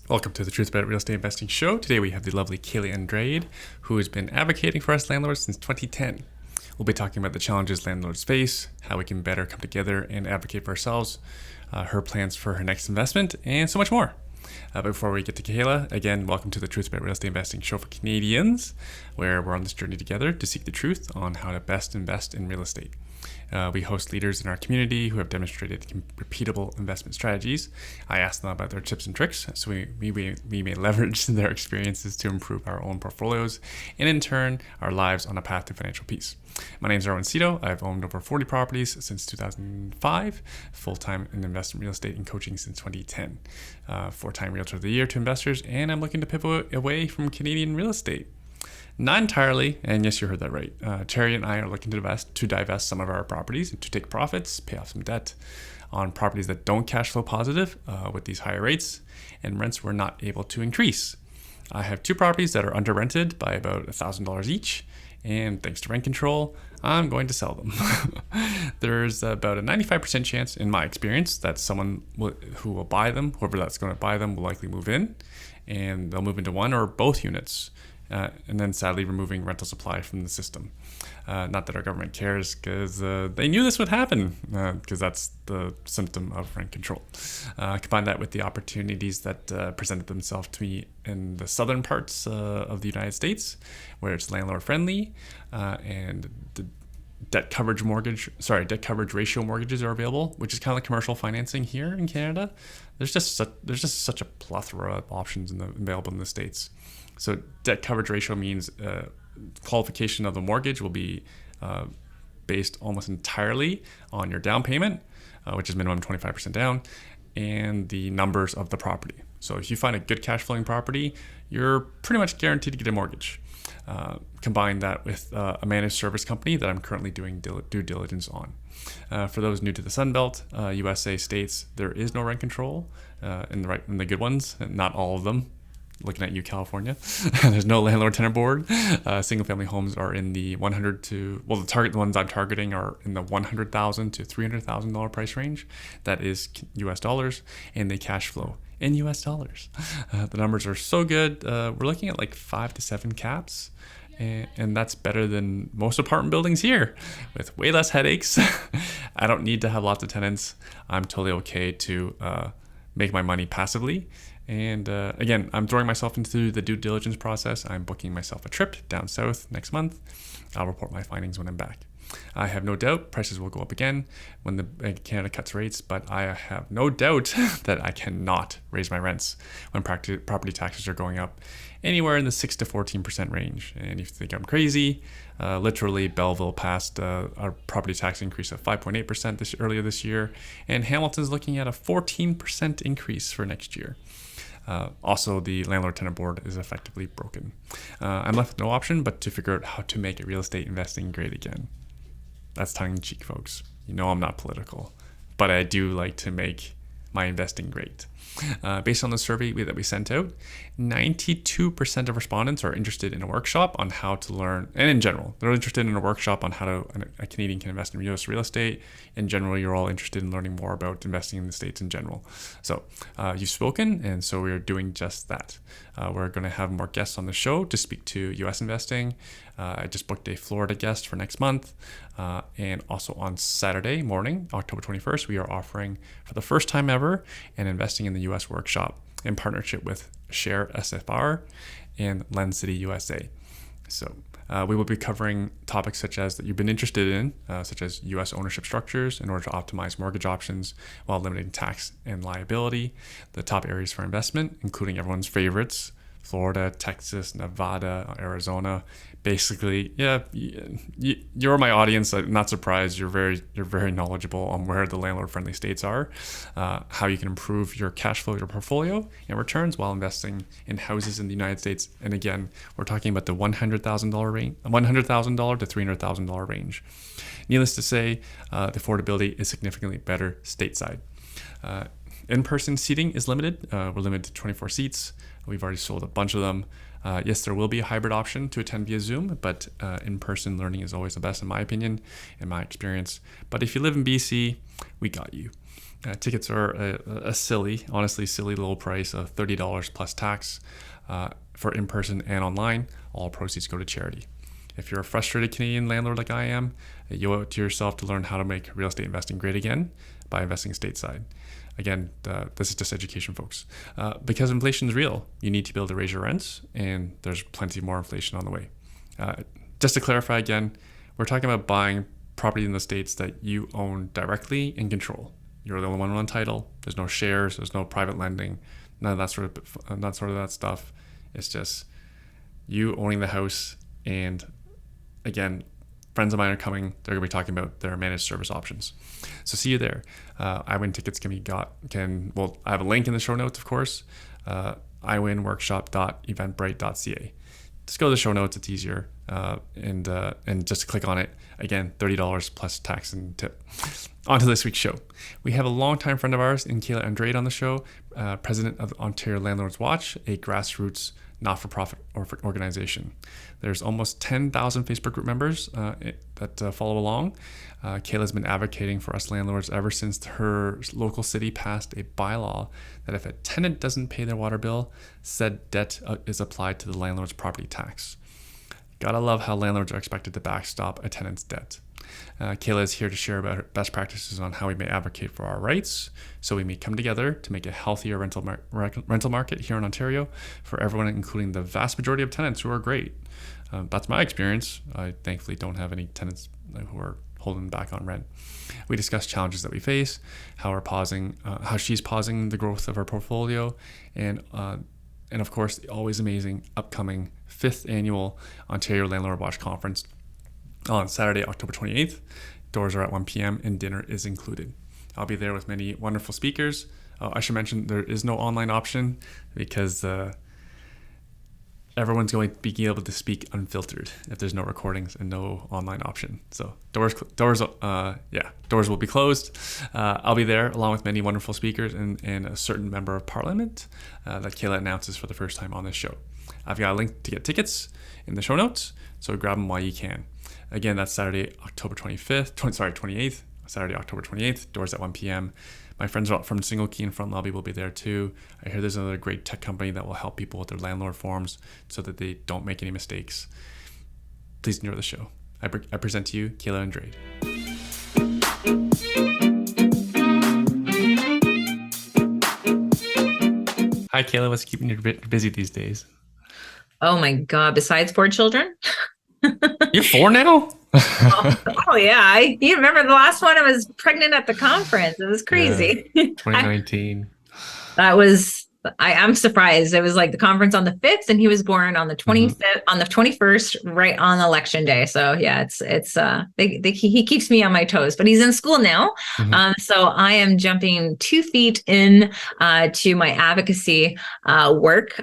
Welcome to the Truth About Real Estate Investing show. Today we have the lovely Kayla Andrade, who has been advocating for us landlords since 2010. We'll be talking about the challenges landlords face, how we can better come together and advocate for ourselves, her plans for her next investment, and so much more. But before we get to Kayla, again, welcome to the Truth About Real Estate Investing show for Canadians, where we're on this journey together to seek the truth on how to best invest in real estate. We host leaders in our community who have demonstrated repeatable investment strategies. I ask them about their tips and tricks so we may leverage their experiences to improve our own portfolios and in turn our lives on a path to financial peace. My name is Erwin Cito. I've owned over 40 properties since 2005, full-time in investment real estate and coaching since 2010, four-time Realtor of the Year to investors, and I'm looking to pivot away from Canadian real estate. Not entirely, and yes, you heard that right. Terry and I are looking to divest some of our properties and to take profits, pay off some debt on properties that don't cash flow positive with these higher rates, and rents we're not able to increase. I have two properties that are under rented by about $1,000 each, and thanks to rent control, I'm going to sell them. There's about a 95% chance, in my experience, that someone who will buy them, whoever that's going to buy them, will likely move in, and they'll move into one or both units. And then sadly removing rental supply from the system. Not that our government cares, because they knew this would happen, because that's the symptom of rent control. Combine that with the opportunities that presented themselves to me in the southern parts of the United States, where it's landlord friendly, and the debt coverage ratio mortgages are available, which is kind of like commercial financing here in Canada. There's just such a plethora of options available in the States. So debt coverage ratio means qualification of the mortgage will be based almost entirely on your down payment, which is minimum 25% down, and the numbers of the property. So if you find a good cash flowing property, you're pretty much guaranteed to get a mortgage. Combine that with a managed service company that I'm currently doing due diligence on. For those new to the Sunbelt, USA states there is no rent control in the good ones, not all of them. Looking at you, California. There's no landlord tenant board. Single family homes are in the the ones I'm targeting are in the $100,000 to $300,000 price range. That is US dollars, and they cash flow in US dollars. The numbers are so good. We're looking at like 5 to 7 caps. And that's better than most apartment buildings here with way less headaches. I don't need to have lots of tenants. I'm totally okay to make my money passively. And again, I'm throwing myself into the due diligence process. I'm booking myself a trip down south next month. I'll report my findings when I'm back. I have no doubt prices will go up again when the Bank of Canada cuts rates, but I have no doubt that I cannot raise my rents when property taxes are going up anywhere in the 6 to 14% range. And if you think I'm crazy, literally Belleville passed a property tax increase of 5.8% earlier this year, and Hamilton's looking at a 14% increase for next year. Also, the landlord tenant board is effectively broken. I'm left with no option but to figure out how to make real estate investing great again. That's tongue in cheek, folks. You know I'm not political, but I do like to make my investing great. Based on the survey that we sent out, 92% of respondents are interested in a workshop on how to learn, and in general, they're interested in a workshop on how a Canadian can invest in US real estate. In general, you're all interested in learning more about investing in the States in general. So you've spoken, and so we are doing just that. We're going to have more guests on the show to speak to US investing. I just booked a Florida guest for next month. And also on Saturday morning, October 21st, we are offering for the first time ever an investing in the US workshop in partnership with Share SFR and Lens City USA. So we will be covering topics such as that you've been interested in, such as US ownership structures in order to optimize mortgage options while limiting tax and liability, the top areas for investment, including everyone's favorites, Florida, Texas, Nevada, Arizona. Basically, yeah, you're my audience. I'm not surprised. You're very knowledgeable on where the landlord-friendly states are, how you can improve your cash flow, your portfolio, and returns while investing in houses in the United States. And again, we're talking about the $100,000 range, $100,000 to $300,000 range. Needless to say, the affordability is significantly better stateside. In-person seating is limited. We're limited to 24 seats. We've already sold a bunch of them. Yes, there will be a hybrid option to attend via Zoom, but in-person learning is always the best in my opinion, in my experience. But if you live in BC, we got you. Tickets are a silly, honestly silly little price of $30 plus tax for in-person and online. All proceeds go to charity. If you're a frustrated Canadian landlord like I am, you owe it to yourself to learn how to make real estate investing great again by investing stateside. Again, this is just education, folks. Because inflation is real, you need to be able to raise your rents, and there's plenty more inflation on the way. Just to clarify again, we're talking about buying property in the States that you own directly and control. You're the only one on title. There's no shares. There's no private lending. None of that sort of that stuff. It's just you owning the house. And again, friends of mine are coming. They're going to be talking about their managed service options. So see you there. iWin tickets can be got. I have a link in the show notes, of course. iWinworkshop.eventbrite.ca. Just go to the show notes. It's easier. And just click on it. Again, $30 plus tax and tip. On to this week's show. We have a longtime friend of ours in Kayla Andrade on the show, president of Ontario Landlord Watch, a grassroots not-for-profit organization. There's almost 10,000 Facebook group members that follow along. Kayla's been advocating for us landlords ever since her local city passed a bylaw that if a tenant doesn't pay their water bill, said debt is applied to the landlord's property tax. Gotta love how landlords are expected to backstop a tenant's debt. Kayla is here to share about her best practices on how we may advocate for our rights, so we may come together to make a healthier rental market here in Ontario for everyone, including the vast majority of tenants who are great. That's my experience. I thankfully don't have any tenants who are holding back on rent. We discuss challenges that we face, how she's pausing the growth of our portfolio, and of course, the always amazing upcoming 5th annual Ontario Landlord Watch Conference on Saturday, October 28th. Doors are at 1 p.m. and dinner is included. I'll be there with many wonderful speakers. I should mention there is no online option because everyone's going to be able to speak unfiltered if there's no recordings and no online option. So doors will be closed. I'll be there along with many wonderful speakers and a certain member of parliament that Kayla announces for the first time on this show. I've got a link to get tickets in the show notes, so grab them while you can. Again, that's Saturday, October 28th. Saturday, October 28th. Doors at 1 p.m. My friends from Single Key and Front Lobby will be there too. I hear there's another great tech company that will help people with their landlord forms so that they don't make any mistakes. Please enjoy the show. I present to you Kayla Andrade. Hi, Kayla. What's keeping you busy these days? Oh my God. Besides 4 children? You're 4 now? Oh yeah. You remember the last one? I was pregnant at the conference. It was crazy. Yeah, 2019. I'm surprised. It was like the conference on the 5th and he was born on the 25th, on the 21st, right on election day. So yeah, he keeps me on my toes, but he's in school now. So I am jumping 2 feet in to my advocacy work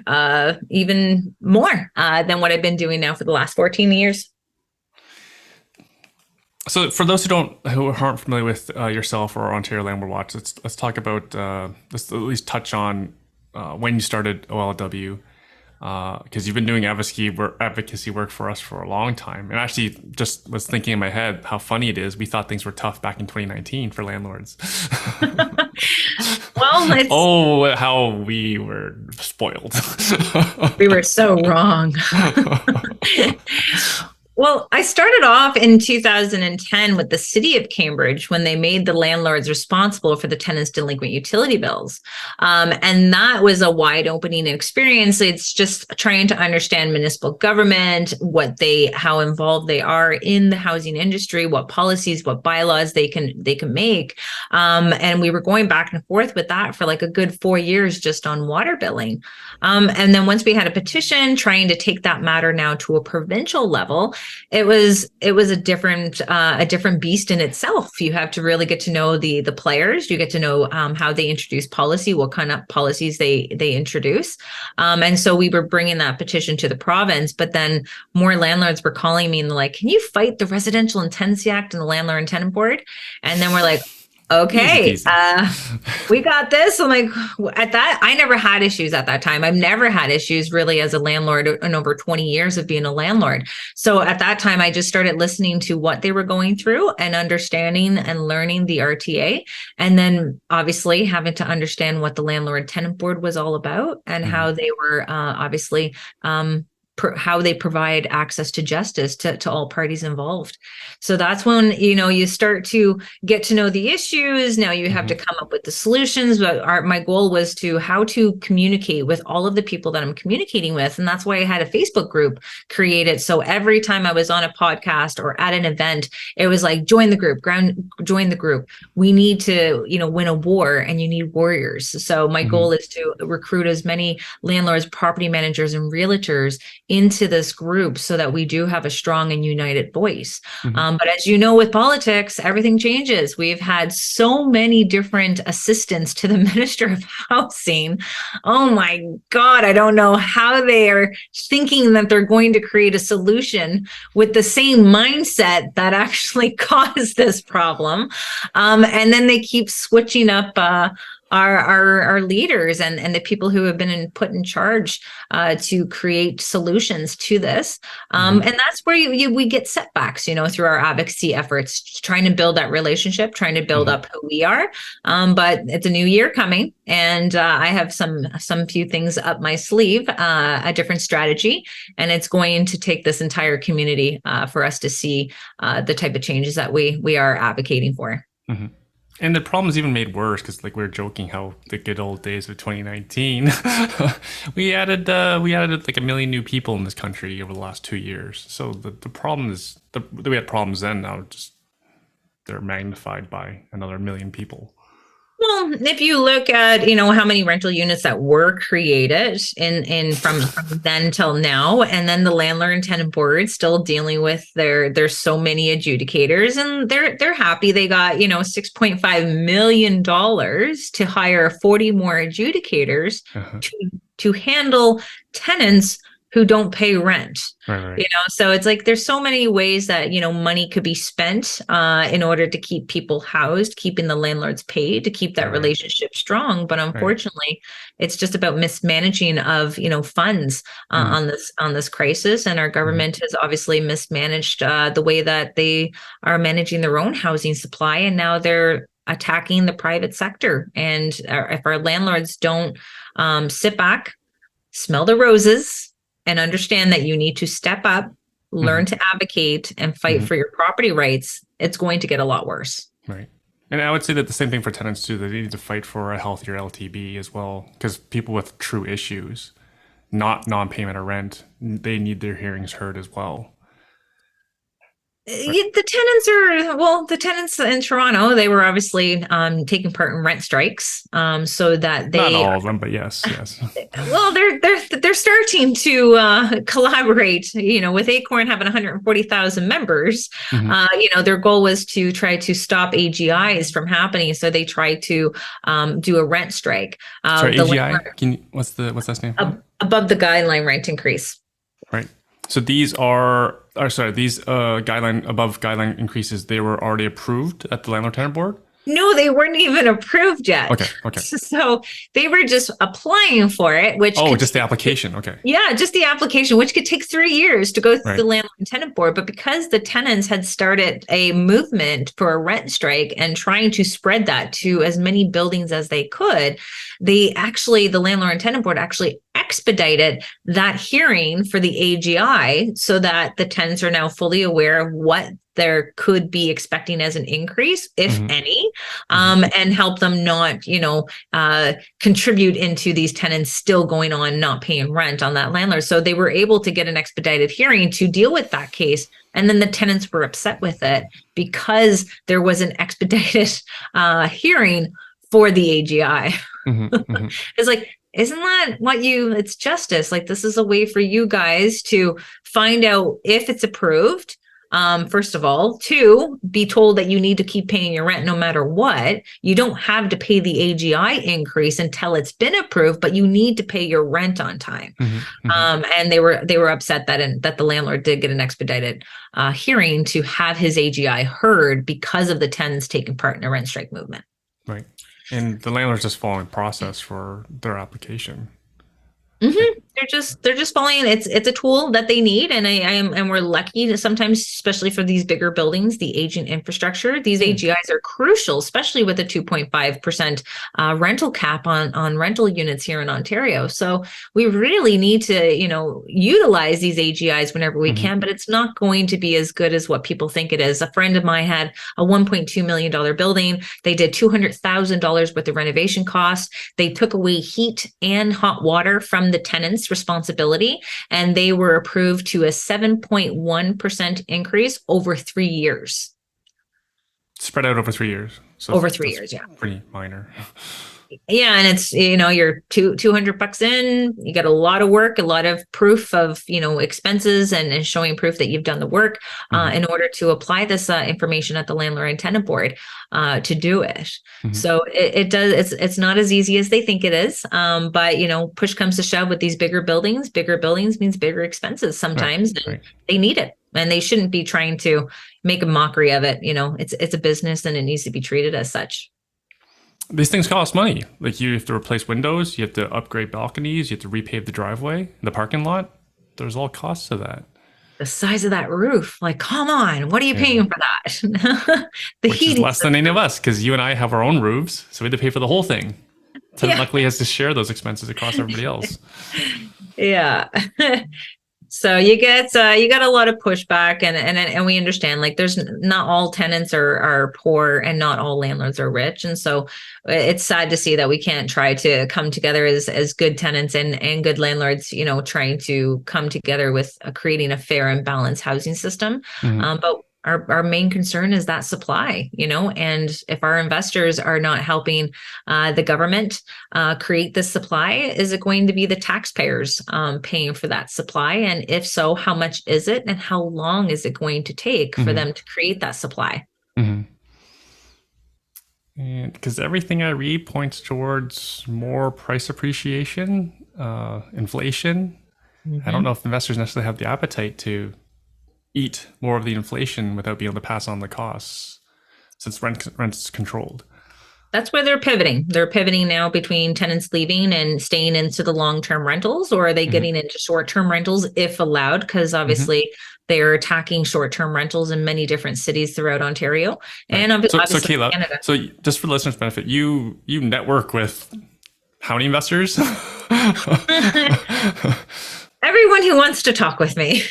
even more than what I've been doing now for the last 14 years. So for those who aren't familiar with yourself or Ontario Landlord Watch, let's talk about let's at least touch on when you started OLW, because you've been doing advocacy work for us for a long time. And actually, just was thinking in my head how funny it is. We thought things were tough back in 2019 for landlords. Well, how we were spoiled. We were so wrong. Well, I started off in 2010 with the city of Cambridge when they made the landlords responsible for the tenants' delinquent utility bills. And that was a wide opening experience. It's just trying to understand municipal government, how involved they are in the housing industry, what policies, what bylaws they can make. And we were going back and forth with that for like a good 4 years just on water billing. And then once we had a petition trying to take that matter now to a provincial level, it was a different beast in itself. You have to really get to know the players. You get to know how they introduce policy, what kind of policies they introduce. And so we were bringing that petition to the province, but then more landlords were calling me and they're like, can you fight the Residential Intensity Act and the Landlord and Tenant Board? And then we're like, Easy Okay, peasy. we got this. I'm like, at that, I never had issues at that time. I've never had issues really as a landlord in over 20 years of being a landlord. So at that time, I just started listening to what they were going through and understanding and learning the RTA. And then obviously having to understand what the landlord tenant board was all about and Mhm. how they were obviously how they provide access to justice to all parties involved. So that's when, you start to get to know the issues. Now you have to Mhm. come up with the solutions. But my goal was to how to communicate with all of the people that I'm communicating with. And that's why I had a Facebook group created. So every time I was on a podcast or at an event, it was like, join the group, join the group. We need to, win a war and you need warriors. So my goal Mhm. is to recruit as many landlords, property managers, and realtors into this group so that we do have a strong and united voice. Mhm. But as you know, with politics, everything changes. We've had so many different assistants to the Minister of Housing. Oh my God, I don't know how they are thinking that they're going to create a solution with the same mindset that actually caused this problem. And then they keep switching up. Our leaders and the people who have been put in charge to create solutions to this. Mhm. And that's where we get setbacks, through our advocacy efforts, trying to build that relationship, trying to build Mhm. up who we are. But it's a new year coming, and I have some few things up my sleeve, a different strategy, and it's going to take this entire community for us to see the type of changes that we are advocating for. Mhm. And the problem's even made worse because, like, we were joking how the good old days of 2019, we added like a million new people in this country over the last 2 years. So the problem is we had problems then. Now just they're magnified by another million people. Well, if you look at, how many rental units that were created in from then till now, and then the landlord and tenant board still dealing with there's so many adjudicators, and they're happy they got, $6.5 million to hire 40 more adjudicators Uh-huh. to handle tenants who don't pay rent. Right, right, So it's like there's so many ways that money could be spent in order to keep people housed, keeping the landlords paid, to keep right, that right, relationship strong. But right. unfortunately, it's just about mismanaging of funds Mhm. on this crisis, and our Mhm. government has obviously mismanaged the way that they are managing their own housing supply, and now they're attacking the private sector. And if our landlords don't sit back, smell the roses, and understand that you need to step up, learn Mhm. to advocate, and fight Mhm. for your property rights, it's going to get a lot worse. Right. And I would say that the same thing for tenants too. That they need to fight for a healthier LTB as well, because people with true issues, not non-payment of rent, they need their hearings heard as well. Right. The tenants are, well, the tenants in Toronto, they were obviously taking part in rent strikes, so that Not they, all of them, but yes, yes. well, they're starting to collaborate. With Acorn having 140,000 members, Hmm. their goal was to try to stop AGIs from happening. So they tried to do a rent strike. Sorry, The AGI. landlord What's that stand for? above the guideline rent increase. Right. So these are, or sorry, these guideline above guideline increases. They were already approved at the landlord tenant board. No, they weren't even approved yet. Okay. Okay. So they were just applying for it, which Oh, could just the take, application. Okay. yeah, just the application, which could take 3 years to go through Right. the landlord and tenant board. But because the tenants had started a movement for a rent strike and trying to spread that to as many buildings as they could, the landlord and tenant board actually expedited that hearing for the AGI so that the tenants are now fully aware of what there could be expecting as an increase, if Hmm. any, Hmm. and help them not, contribute into these tenants still going on not paying rent on that landlord. So they were able to get an expedited hearing to deal with that case. And then the tenants were upset with it because there was an expedited hearing for the AGI. Hmm. Hmm. It's like, isn't that it's justice? Like, this is a way for you guys to find out if it's approved, First of all. Two, be told that you need to keep paying your rent no matter what. You don't have to pay the AGI increase until it's been approved, but you need to pay your rent on time. And they were upset that the landlord did get an expedited hearing to have his AGI heard because of the tenants taking part in a rent strike movement. Right. And the landlord's just following process for their application. They're just following. It's a tool that they need, and and we're lucky to sometimes, especially for these bigger buildings, the aging infrastructure. These AGIs are crucial, especially with a 2.5% rental cap on rental units here in Ontario. So we really need to utilize these AGIs whenever we can, but it's not going to be as good as what people think it is. A friend of mine had a $1.2 million building. They did $200,000 worth of renovation costs. They took away heat and hot water from the tenants' responsibility, and they were approved to a 7.1% increase over 3 years. Spread out over 3 years. So over 3 years, yeah. Pretty minor. Yeah, and it's you're $200 in, you got a lot of work, a lot of proof of expenses, and showing proof that you've done the work in order to apply this information at the landlord and tenant board to do it. So it does. It's not as easy as they think it is, but push comes to shove with these bigger buildings. Bigger buildings means bigger expenses sometimes. Right. They need it, and they shouldn't be trying to make a mockery of it. It's a business, and it needs to be treated as such. These things cost money. Like, you have to replace windows, you have to upgrade balconies, you have to repave the driveway, the parking lot. There's all costs to that. The size of that roof, like, come on, what are you paying for that? Which is less than any of us, because you and I have our own roofs, so we had to pay for the whole thing. Tenant luckily has to share those expenses across everybody else. Yeah. So you got a lot of pushback, and we understand, like, there's not all tenants are poor, and not all landlords are rich, and so it's sad to see that we can't try to come together as good tenants and good landlords, trying to come together with creating a fair and balanced housing system. But our main concern is that supply, and if our investors are not helping the government create this supply, is it going to be the taxpayers paying for that supply? And if so, how much is it, and how long is it going to take for them to create that supply? And because everything I read points towards more price appreciation, inflation. I don't know if investors necessarily have the appetite to eat more of the inflation without being able to pass on the costs, since rent's controlled. That's where they're pivoting. They're pivoting now between tenants leaving and staying into the long-term rentals, or are they getting into short-term rentals if allowed? Because obviously they're attacking short-term rentals in many different cities throughout Ontario, and obviously Kayla, Canada. So just for listeners' benefit, you network with how many investors? Everyone who wants to talk with me.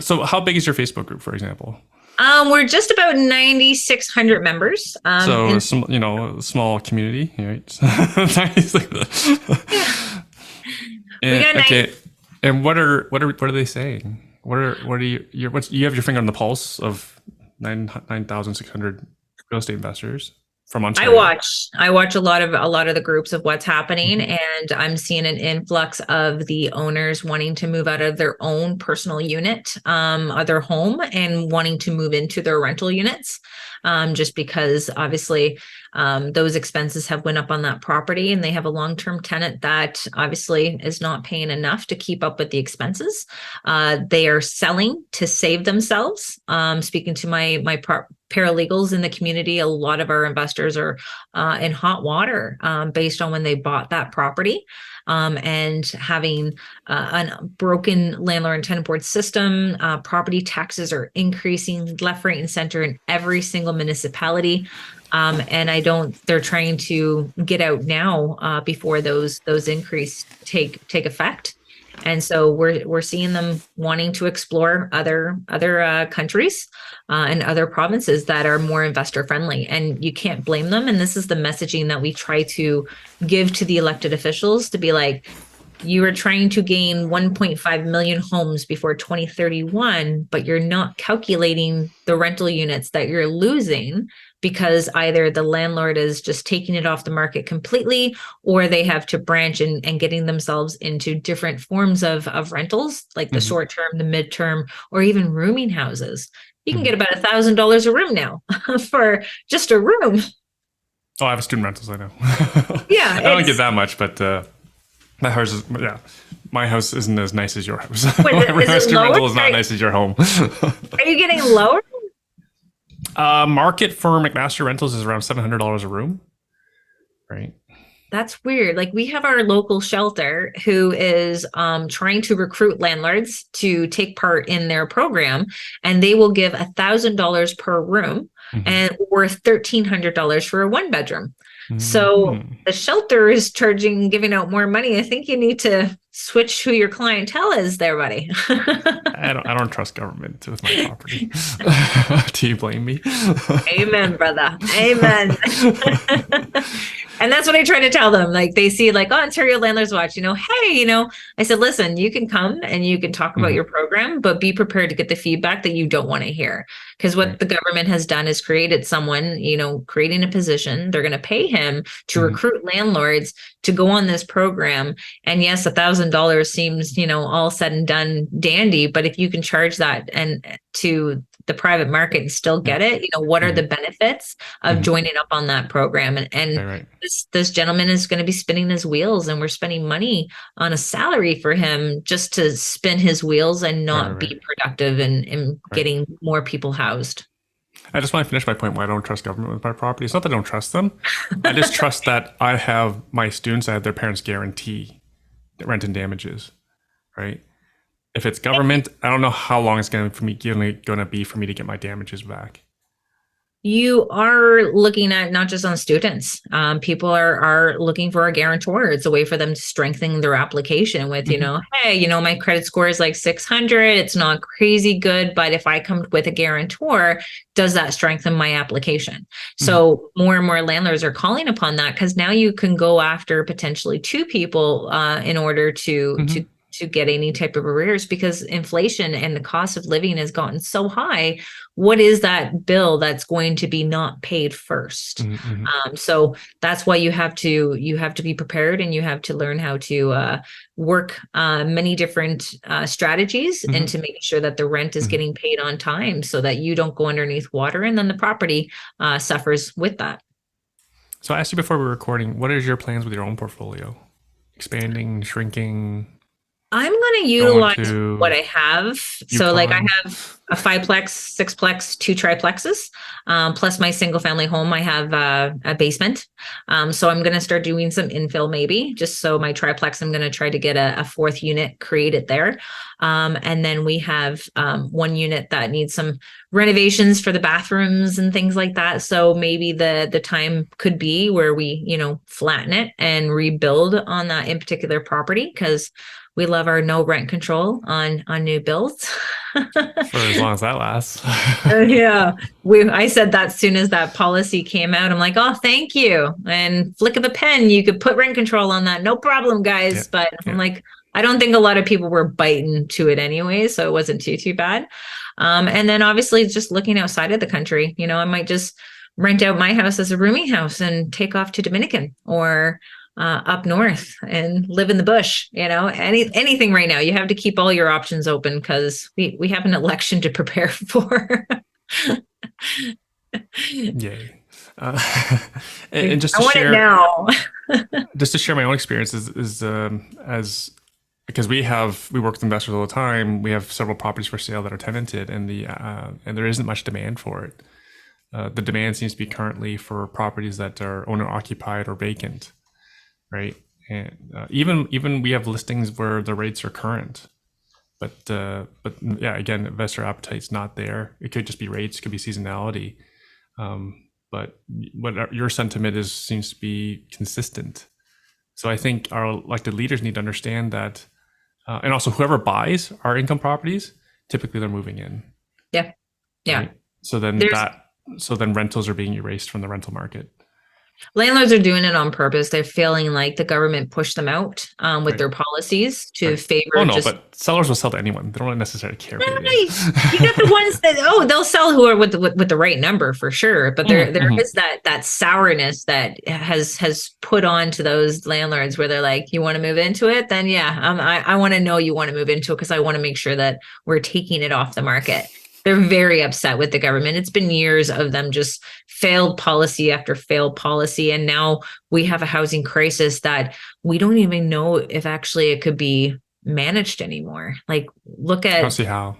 So how big is your Facebook group, for example? We're just about 9,600 members. Small community, right? And what are they saying? What are you have your finger on the pulse of 9,600 real estate investors from Ontario? I watch a lot of the groups of what's happening, and I'm seeing an influx of the owners wanting to move out of their own personal unit, their home, and wanting to move into their rental units, just because obviously those expenses have went up on that property, and they have a long-term tenant that obviously is not paying enough to keep up with the expenses. They are selling to save themselves. Speaking to my paralegals in the community, a lot of our investors are in hot water based on when they bought that property, and having a broken landlord and tenant board system. Property taxes are increasing left, right, and center in every single municipality. And they're trying to get out now before those increase take effect. And so we're seeing them wanting to explore other countries and other provinces that are more investor friendly, and you can't blame them. And this is the messaging that we try to give to the elected officials, to be like, you are trying to gain 1.5 million homes before 2031, but you're not calculating the rental units that you're losing because either the landlord is just taking it off the market completely, or they have to branch and getting themselves into different forms of rentals, like the short term, the midterm, or even rooming houses. You can get about $1,000 a room now for just a room. Oh, I have student rentals, I know. Yeah, I don't get that much, but my house is, yeah. My house isn't as nice as your house. Is My it student lower? rental is not nice as your home. Are you getting lower? Market for McMaster rentals is around $700 a room, right? That's weird. Like we have our local shelter who is trying to recruit landlords to take part in their program, and they will give $1,000 per room and worth $1,300 for a 1 bedroom. So the shelter is giving out more money. I think you need to switch who your clientele is there, buddy. I don't trust government with my property. Do you blame me? Amen, brother. Amen. And that's what I try to tell them. Like they see like, oh, Ontario Landlords Watch, hey, I said, listen, you can come and you can talk about your program, but be prepared to get the feedback that you don't want to hear. Because what the government has done is created someone, creating a position. They're going to pay him to recruit landlords to go on this program. And yes, $1,000 seems, all said and done dandy, but if you can charge that and to the private market and still get it, what are the benefits of joining up on that program? And this gentleman is going to be spinning his wheels, and we're spending money on a salary for him just to spin his wheels and not be productive and getting more people housed. I just want to finish my point why I don't trust government with my property. It's not that I don't trust them. I just trust that I have my students, I have their parents guarantee rent and damages, right? If it's government, I don't know how long it's going to be for me to get my damages back. You are looking at not just on students. People are looking for a guarantor. It's a way for them to strengthen their application with, hey, my credit score is like 600. It's not crazy good, but if I come with a guarantor, does that strengthen my application? So more and more landlords are calling upon that because now you can go after potentially two people in order to get any type of arrears, because inflation and the cost of living has gotten so high. What is that bill that's going to be not paid first? So that's why you have to be prepared, and you have to learn how to work many different strategies and to make sure that the rent is getting paid on time so that you don't go underneath water and then the property suffers with that. So I asked you before we were recording, what is your plans with your own portfolio? Expanding, shrinking? I'm going to utilize what I have. So like I have a 5-plex, 6-plex, 2 triplexes, plus my single family home. I have a basement. So I'm going to start doing some infill maybe, just so my triplex, I'm going to try to get a 4th unit created there. And then we have 1 unit that needs some renovations for the bathrooms and things like that. So maybe the time could be where we, flatten it and rebuild on that in particular property, because we love our no rent control on new builds. For as long as that lasts. Yeah. I said that as soon as that policy came out, I'm like, oh, thank you. And flick of a pen, you could put rent control on that. No problem, guys. But I'm like, I don't think a lot of people were biting to it anyway. So it wasn't too bad. And then obviously just looking outside of the country, I might just rent out my house as a rooming house and take off to Dominican or up north and live in the bush. Anything right now. You have to keep all your options open because we have an election to prepare for. Yay. And just to I want share it now. Just to share my own experience is as because we work with investors all the time. We have several properties for sale that are tenanted, and and there isn't much demand for it. The demand seems to be currently for properties that are owner occupied or vacant. Right, and even we have listings where the rates are current, but yeah, again, investor appetite's not there. It could just be rates, it could be seasonality, but what your sentiment seems to be consistent. So I think our elected leaders need to understand that, and also whoever buys our income properties, typically they're moving in. Yeah. Right? So then rentals are being erased from the rental market. Landlords are doing it on purpose. They're feeling like the government pushed them out with Right. their policies to Right. Oh favor no, just. but sellers will sell to anyone. They don't necessarily care who it Right. is. You got the ones that they'll sell who are with the right number for sure, but there Mm-hmm. is that sourness that has put on to those landlords where they're like, you want to move into it, then yeah, I want to know you want to move into it because I want to make sure that we're taking it off the market. They're very upset with the government. It's been years of them just failed policy after failed policy, and now we have a housing crisis that we don't even know if actually it could be managed anymore. Like, look I don't at see how.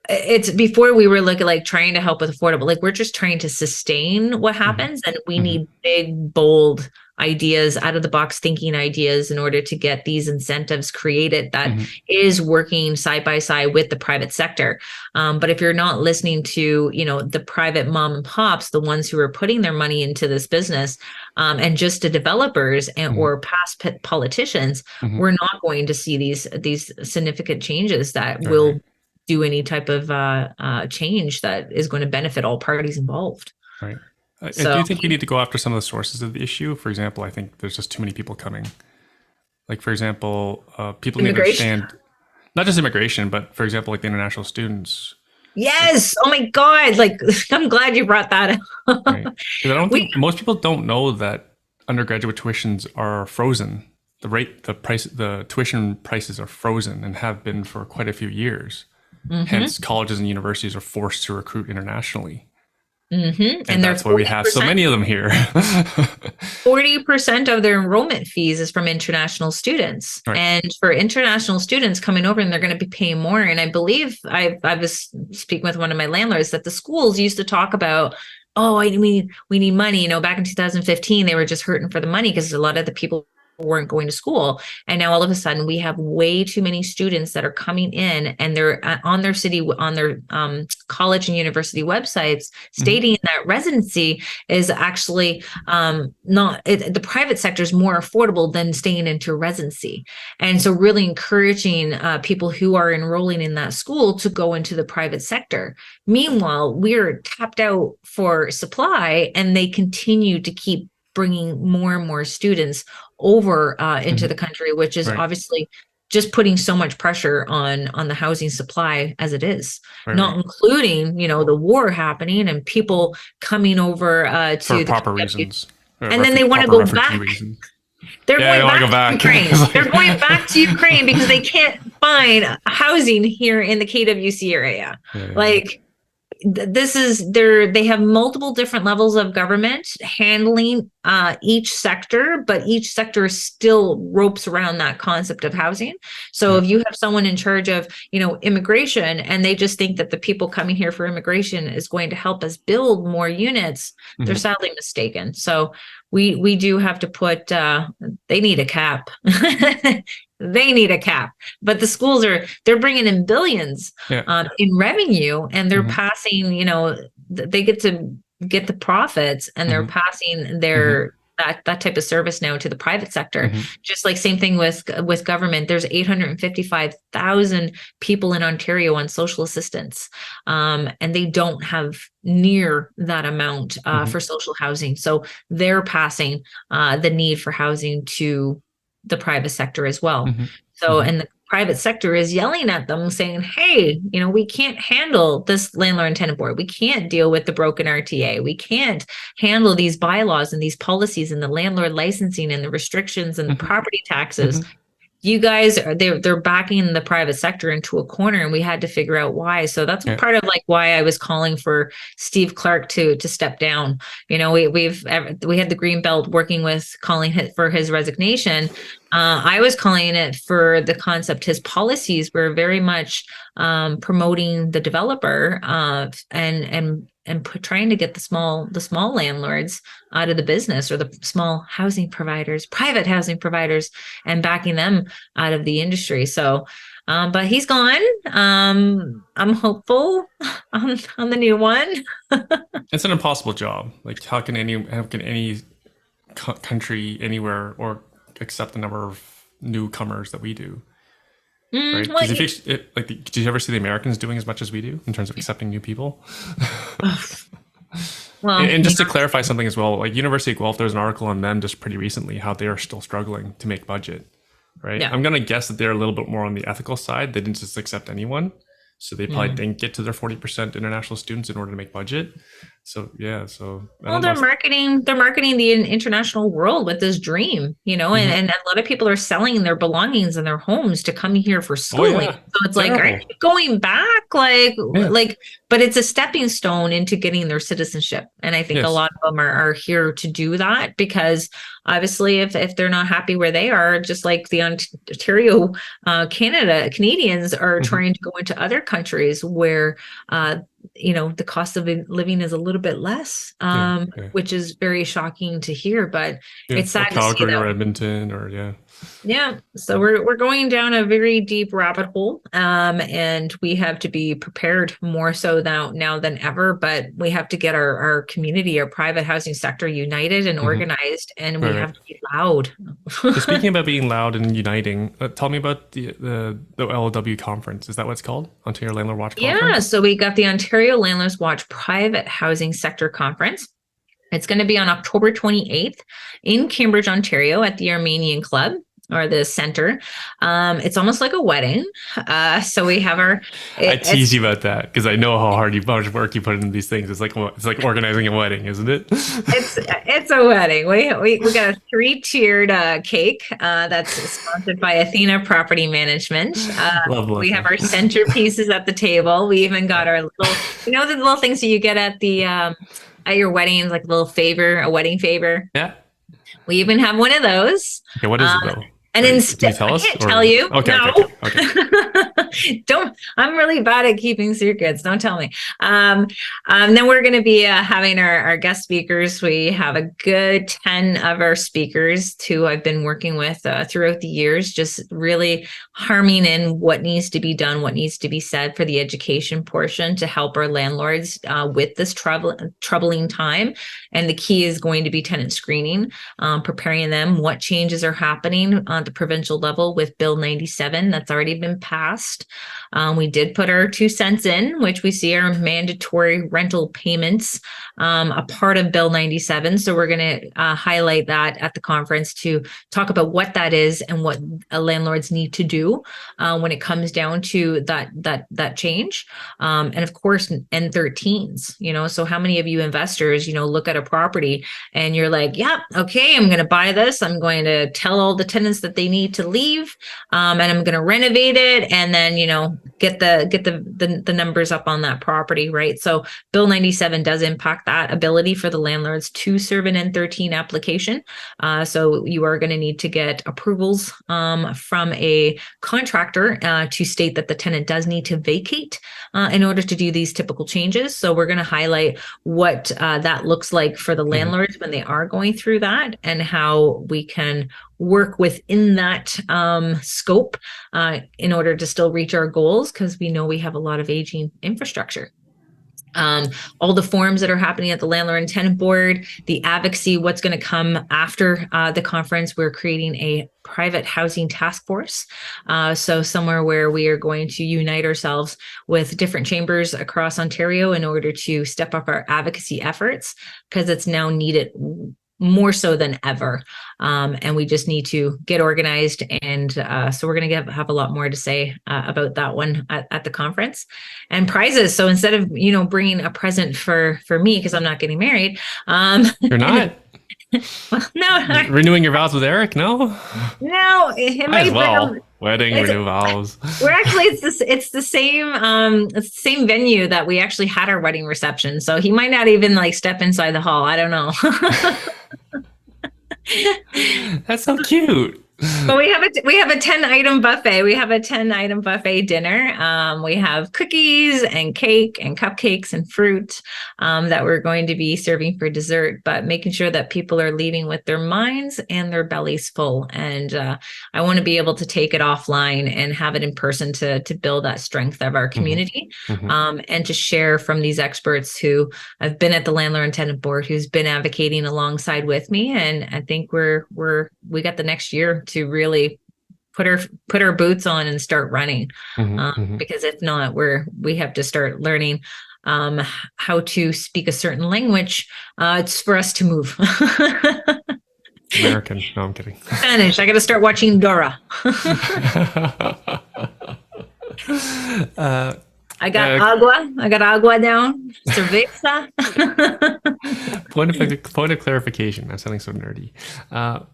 it's before we were looking like trying to help with affordable, like we're just trying to sustain what Mm-hmm. happens, and we Mm-hmm. need big bold ideas, out of the box thinking ideas in order to get these incentives created that Mm-hmm. is working side by side with the private sector. But if you're not listening to the private mom and pops, the ones who are putting their money into this business, and just the developers Mm-hmm. or past politicians, Mm-hmm. we're not going to see these significant changes that Right. Right. will do any type of change that is going to benefit all parties involved. Right. I So do think we need to go after some of the sources of the issue. For example, I think there's just too many people coming. Like, for example, people need to immigration. understand not just immigration, but for example, like the international students. Like, Yes. Oh my God. Like, I'm glad you brought that up. right. Because I don't We think most people don't know that undergraduate tuitions are frozen. The tuition prices are frozen and have been for quite a few years. mm-hmm, Hence, colleges and universities are forced to recruit internationally. mm-hmm. And And they're that's why we have so 40%. many of them here. 40% of their enrollment fees is from international students. Right. And for international students coming over, and they're going to be paying more. And I believe I was speaking with one of my landlords that the schools used to talk about, oh, we need money. Back in 2015, they were just hurting for the money because a lot of the people weren't going to school. And now all of a sudden we have way too many students that are coming in, and they're on their college and university websites Mm-hmm. stating that residency is actually not the private sector is more affordable than staying into residency. And so really encouraging people who are enrolling in that school to go into the private sector. Meanwhile, we're tapped out for supply, and they continue to keep bringing more and more students over into Mm-hmm. the country, which is Right. obviously just putting so much pressure on the housing supply as it is, Right. not Right. including the war happening and people coming over For to the proper KW. reasons. And then they want to Proper go refugee back. reasons. They're Yeah, they going want to back go to back. Ukraine. It's They're going like- back to Ukraine because they can't find housing here in the KWC area. yeah. Like, this is they have multiple different levels of government handling each sector, but each sector still ropes around that concept of housing. So Yeah. if you have someone in charge of immigration, and they just think that the people coming here for immigration is going to help us build more units, they're Mhm. sadly mistaken. So we do have to put they need a cap. They need a cap, but the schools they're bringing in billions Yeah. in revenue, and they're Mhm. passing, they get to get the profits, and they're Mhm. passing Mhm. that type of service now to the private sector. Mhm. Just like same thing with government. There's 855,000 people in Ontario on social assistance, and they don't have near that amount Mhm. for social housing. So they're passing the need for housing to the private sector as well. Mhm. So, Mhm. and the private sector is yelling at them saying, hey, we can't handle this landlord and tenant board. We can't deal with the broken RTA. We can't handle these bylaws and these policies and the landlord licensing and the restrictions and the Mhm. property taxes. Mhm. You guys they're backing the private sector into a corner, and we had to figure out why. So that's Yeah. part of like why I was calling for Steve Clark to step down. We had the green belt working with calling for his resignation. I was calling it for the concept. His policies were very much promoting the developer and trying to get the small landlords out of the business, or the small housing providers, private housing providers, and backing them out of the industry. So, but he's gone. I'm hopeful on the new one. It's an impossible job. Like, how can any country anywhere or accept the number of newcomers that we do? Right? Well, Because did you ever see the Americans doing as much as we do in terms of accepting new people? Well, And just to clarify something as well, like University of Guelph, there's an article on them just pretty recently how they are still struggling to make budget, right? yeah. I'm gonna guess that they're a little bit more on the ethical side. They didn't just accept anyone, so they probably Mm. didn't get to their 40% international students in order to make budget. So yeah, so I Well, don't know. they're marketing the international world with this dream, Mhm. and a lot of people are selling their belongings and their homes to come here for Oh schooling. yeah, So it's like, aren't terrible. you going back? Yeah. But it's a stepping stone into getting their citizenship. And I think a Yes. lot of them are here to do that because obviously if they're not happy where they are, just like the Ontario, Canadians are Mhm. trying to go into other countries where, uh, the cost of living is a little bit less, Yeah. Yeah. which is very shocking to hear, but Yeah. it's Or sad to see Calgary that. or Edmonton or yeah. Yeah, so we're going down a very deep rabbit hole, and we have to be prepared more so now than ever. But we have to get our community, our private housing sector, united and Mhm. organized, and Right. we have Right. to be loud. So speaking about being loud and uniting, tell me about the LLW conference. Is that what it's called? Ontario Landlord Watch Yeah, Conference. so we got the Ontario Landlords Watch Private Housing Sector Conference. It's going to be on October 28th in Cambridge, Ontario at the Armenian Club or the center. It's almost like a wedding. So we have I tease it's you about that because I know how much work you put into these things. It's like organizing a wedding, isn't it? it's a wedding. We got a three-tiered cake that's sponsored by Athena Property Management. We love have our them. centerpieces at the table. We even got our little, the little things that you get at the at your weddings, like a little favor, a wedding favor. Yeah. We even have one of those. Okay. What is Uh, it though? and Can you instead, tell I us? can't tell Or you. okay, okay, No. okay, okay. Don't. I'm really bad at keeping secrets. Don't tell me. Then we're going to be having our guest speakers. We have a good 10 of our speakers who I've been working with throughout the years, just really harming in what needs to be done, what needs to be said for the education portion to help our landlords with this troubling time. And the key is going to be tenant screening, preparing them what changes are happening on the provincial level with Bill 97 that's already been passed. We did put our 2 cents in, which we see are mandatory rental payments, a part of Bill 97. So we're going to highlight that at the conference to talk about what that is and what landlords need to do when it comes down to that change. And of course, N13s. So how many of you investors, look at a property and you're like, yeah, okay, I'm going to buy this. I'm going to tell all the tenants that they need to leave, and I'm going to renovate it, and then get the numbers up on that property, right? So Bill 97 does impact that ability for the landlords to serve an N13 application. So you are going to need to get approvals from a contractor to state that the tenant does need to vacate in order to do these typical changes. So we're going to highlight what that looks like for the Mhm. landlords when they are going through that and how we can work within that scope in order to still reach our goals because we know we have a lot of aging infrastructure. All the forums that are happening at the landlord and tenant board, the advocacy, what's going to come after the conference. We're creating a private housing task force. So somewhere where we are going to unite ourselves with different chambers across Ontario in order to step up our advocacy efforts because it's now needed more so than ever. And we just need to get organized. And so we're going to have a lot more to say about that one at the conference and prizes. So instead of, bringing a present for me, because I'm not getting married. You're not Well, no, renewing your vows with Eric? No. no, it Might as might bring well. Wedding, it's, renew vows. we're actually, it's the same venue that we actually had our wedding reception. So he might not even like step inside the hall. I don't know. That's so cute. But we have a 10-item buffet. We have a 10-item buffet dinner. We have cookies and cake and cupcakes and fruit that we're going to be serving for dessert, but making sure that people are leaving with their minds and their bellies full. And I want to be able to take it offline and have it in person to build that strength of our community, Mm-hmm. and to share from these experts who have been at the landlord and tenant board, who's been advocating alongside with me. And I think we got the next year to really put our boots on and start running, Mm-hmm. Mm-hmm. because if not we have to start learning how to speak a certain language. It's for us to move. American. No, I'm kidding. Spanish. I got to start watching Dora. I got agua. I got agua down. Cerveza. Point of clarification. I'm sounding so nerdy.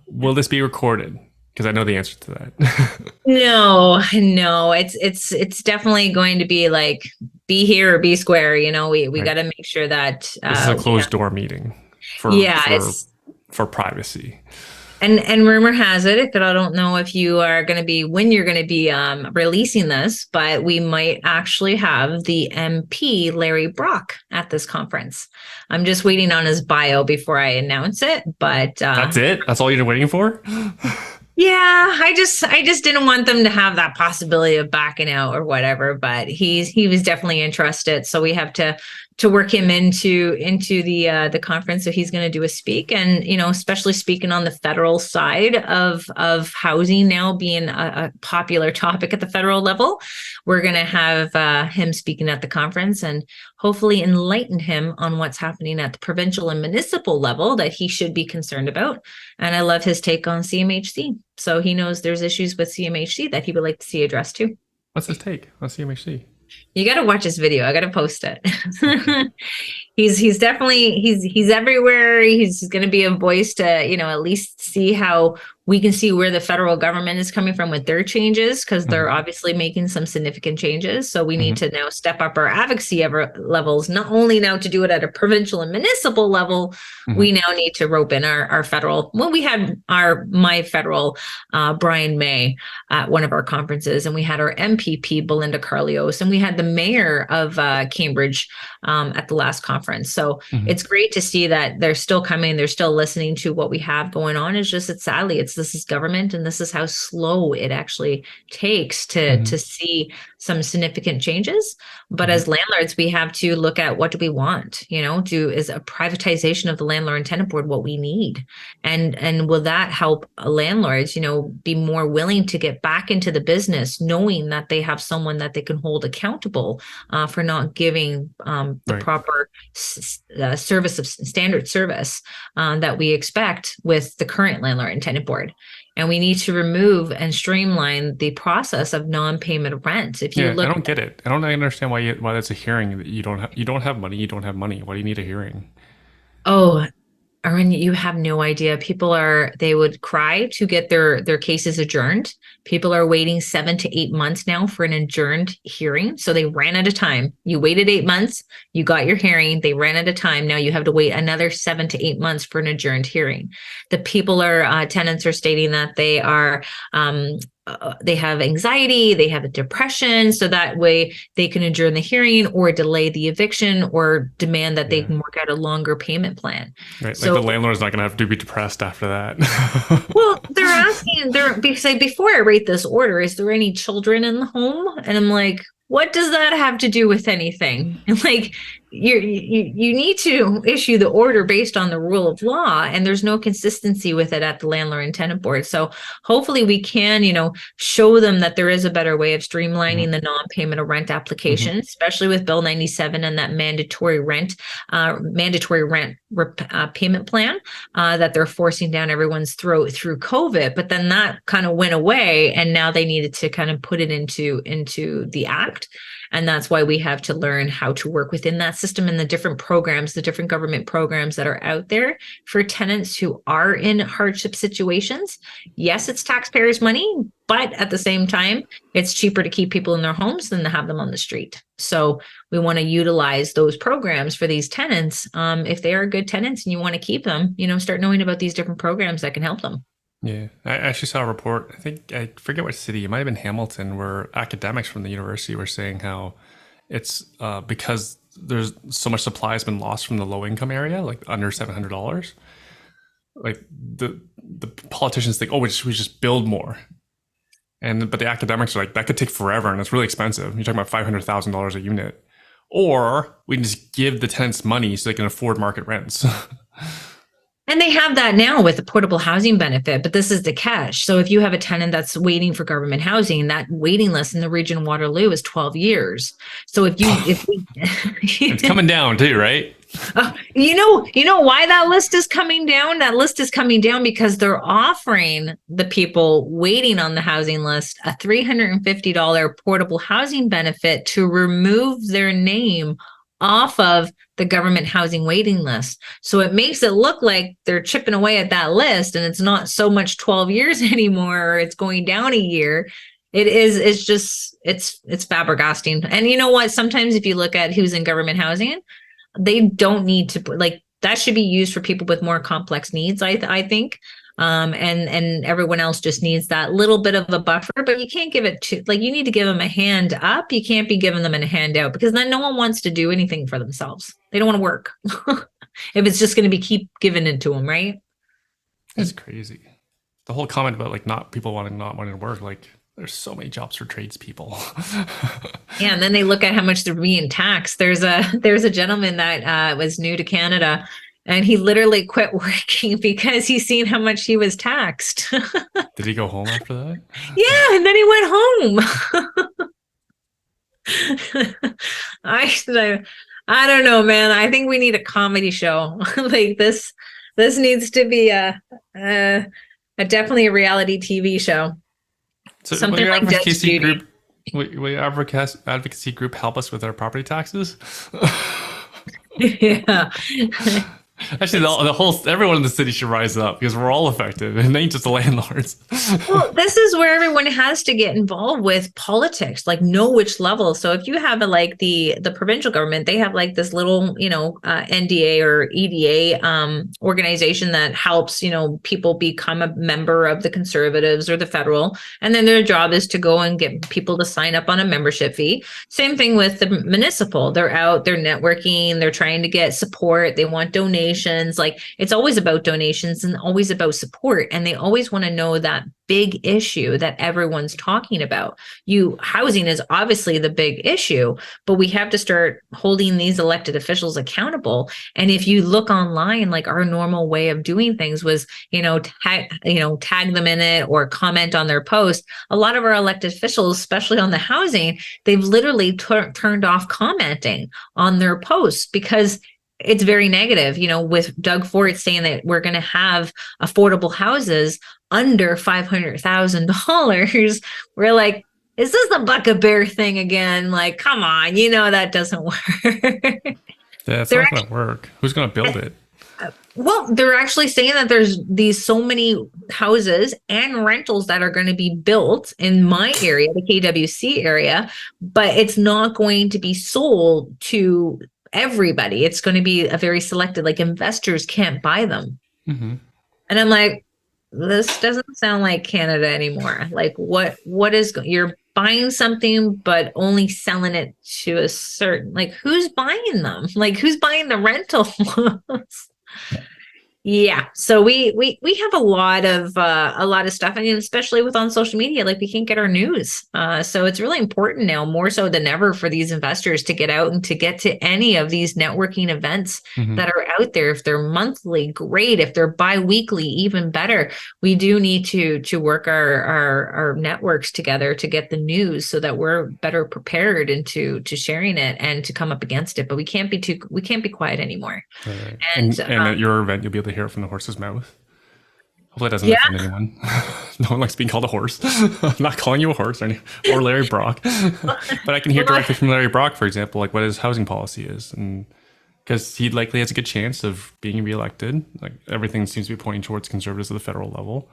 Will this be recorded? Because I know the answer to that. No, no. It's definitely going to be like be here or be square. You know, we Right. got to make sure that This is a closed door meeting yeah, for privacy. and rumor has it, I don't know if you are going to be when you're going to be releasing this, but we might actually have the MP Larry Brock at this conference. I'm just waiting on his bio before I announce it, but That's it. That's all you're waiting for. yeah, I just didn't want them to have that possibility of backing out or whatever, but he was definitely interested. So we have to work him into the conference. So he's going to do a speak, and especially speaking on the federal side of housing now being a popular topic at the federal level. We're going to have him speaking at the conference and hopefully enlighten him on what's happening at the provincial and municipal level that he should be concerned about. And I love his take on CMHC. So he knows there's issues with CMHC that he would like to see addressed too. What's his take on CMHC? You got to watch his video. I got to post it. He's definitely he's everywhere. He's going to be a voice to, at least see how we can see where the federal government is coming from with their changes, because they're obviously making some significant changes. So we need to now step up our advocacy levels, not only now to do it at a provincial and municipal level. We now need to rope in our federal. Well, we had my federal Brian May at one of our conferences, and we had our MPP Belinda Carlios, and we had the mayor of Cambridge at the last conference. So it's great to see that they're still coming. They're still listening to what we have going on. It's just sadly this is government, and this is how slow it actually takes to see some significant changes. But as landlords, we have to look at what do we want. Is a privatization of the landlord and tenant board what we need, and will that help landlords be more willing to get back into the business, knowing that they have someone that they can hold accountable for not giving the proper service of standard service that we expect with the current landlord and tenant board. And we need to remove and streamline the process of non-payment of rent. If you look, I don't get it. I don't understand why that's a hearing. That you don't have money. You don't have money. Why do you need a hearing? Oh, Arun, you have no idea. They would cry to get their cases adjourned. People are waiting 7 to 8 months now for an adjourned hearing. So they ran out of time. You waited 8 months, you got your hearing, they ran out of time. Now you have to wait another 7 to 8 months for an adjourned hearing. The tenants are stating that they are, they have anxiety, they have a depression, so that way they can adjourn the hearing or delay the eviction or demand that they can work out a longer payment plan. Right, so, like the landlord's not going to have to be depressed after that. Well, because before I rate this order, is there any children in the home? And I'm like, what does that have to do with anything? Like, you need to issue the order based on the rule of law, and there's no consistency with it at the landlord and tenant board. So hopefully we can, show them that there is a better way of streamlining the non-payment of rent application, especially with Bill 97 and that mandatory rent payment plan that they're forcing down everyone's throat through COVID. But then that kind of went away, and now they needed to kind of put it into the act. And that's why we have to learn how to work within that system and the different programs, the different government programs that are out there for tenants who are in hardship situations. Yes, it's taxpayers' money, but at the same time, it's cheaper to keep people in their homes than to have them on the street. So we want to utilize those programs for these tenants. If they are good tenants and you want to keep them, start knowing about these different programs that can help them. Yeah, I actually saw a report. I forget what city. It might have been Hamilton, where academics from the university were saying how it's because there's so much supply has been lost from the low income area, like under $700. Like the politicians think, oh, we just build more, but the academics are like, that could take forever and it's really expensive. You're talking about $500,000 a unit, or we can just give the tenants money so they can afford market rents. And they have that now with the portable housing benefit, but this is the catch. So if you have a tenant that's waiting for government housing, that waiting list in the region of Waterloo is 12 years. So if It's we, coming down too, right? you know why that list is coming down? That list is coming down because they're offering the people waiting on the housing list a $350 portable housing benefit to remove their name off of the government housing waiting list. So it makes it look like they're chipping away at that list and it's not so much 12 years anymore, or it's going down a year. It's just it's flabbergasting. And you know what? Sometimes if you look at who's in government housing, they don't need to like that should be used for people with more complex needs, I think. And everyone else just needs that little bit of a buffer, but you can't give it to like you need to give them a hand up. You can't be giving them a hand out because then no one wants to do anything for themselves. They don't want to work if it's just going to be keep giving it to them, right? It's crazy. The whole comment about like not people not wanting to work, like there's so many jobs for tradespeople. Yeah, and then they look at how much they're being taxed. There's a gentleman that was new to Canada, and he literally quit working because he's seen how much he was taxed. Did he go home after that? Yeah, and then he went home. I don't know, man. I think we need a comedy show like this. This needs to be a definitely a reality TV show. So Something like Judge Judy. Will your advocacy group help us with our property taxes? Yeah. Actually, the whole everyone in the city should rise up because we're all affected, and ain't just the landlords. Well, this is where everyone has to get involved with politics, like know which level. So if you have like the provincial government, they have like this little, NDA or EDA organization that helps, people become a member of the Conservatives or the federal. And then their job is to go and get people to sign up on a membership fee. Same thing with the municipal. They're out, they're networking, they're trying to get support. They want donations. Like it's always about donations and always about support. And they always want to know that big issue that everyone's talking about. Housing is obviously the big issue, but we have to start holding these elected officials accountable. And if you look online, like our normal way of doing things was, tag them in it or comment on their post. A lot of our elected officials, especially on the housing, they've literally turned off commenting on their posts because it's very negative, with Doug Ford saying that we're going to have affordable houses under $500,000. We're like, is this the Buck Bear thing again? Like, come on, that doesn't work. Yeah, it's not going to work. Who's going to build it? Well, they're actually saying that there's so many houses and rentals that are going to be built in my area, the KWC area, but it's not going to be sold to everybody. It's going to be a very selected, like investors can't buy them. Mm-hmm. And I'm like, this doesn't sound like Canada anymore. Like you're buying something, but only selling it to a certain, like who's buying them? Like who's buying the rentals? Yeah. So we have a lot of stuff, and especially with on social media, like we can't get our news. So it's really important now, more so than ever, for these investors to get out and to get to any of these networking events that are out there. If they're monthly, great. If they're bi-weekly, even better. We do need to work our networks together to get the news so that we're better prepared into sharing it and to come up against it. But we can't be quiet anymore. Right. And at your event, you'll be able to hear it from the horse's mouth. Hopefully it doesn't offend anyone. No one likes being called a horse. I'm not calling you a horse or Larry Brock. But I can hear directly from Larry Brock, for example, like what his housing policy is. And because he likely has a good chance of being reelected. Like everything seems to be pointing towards Conservatives at the federal level.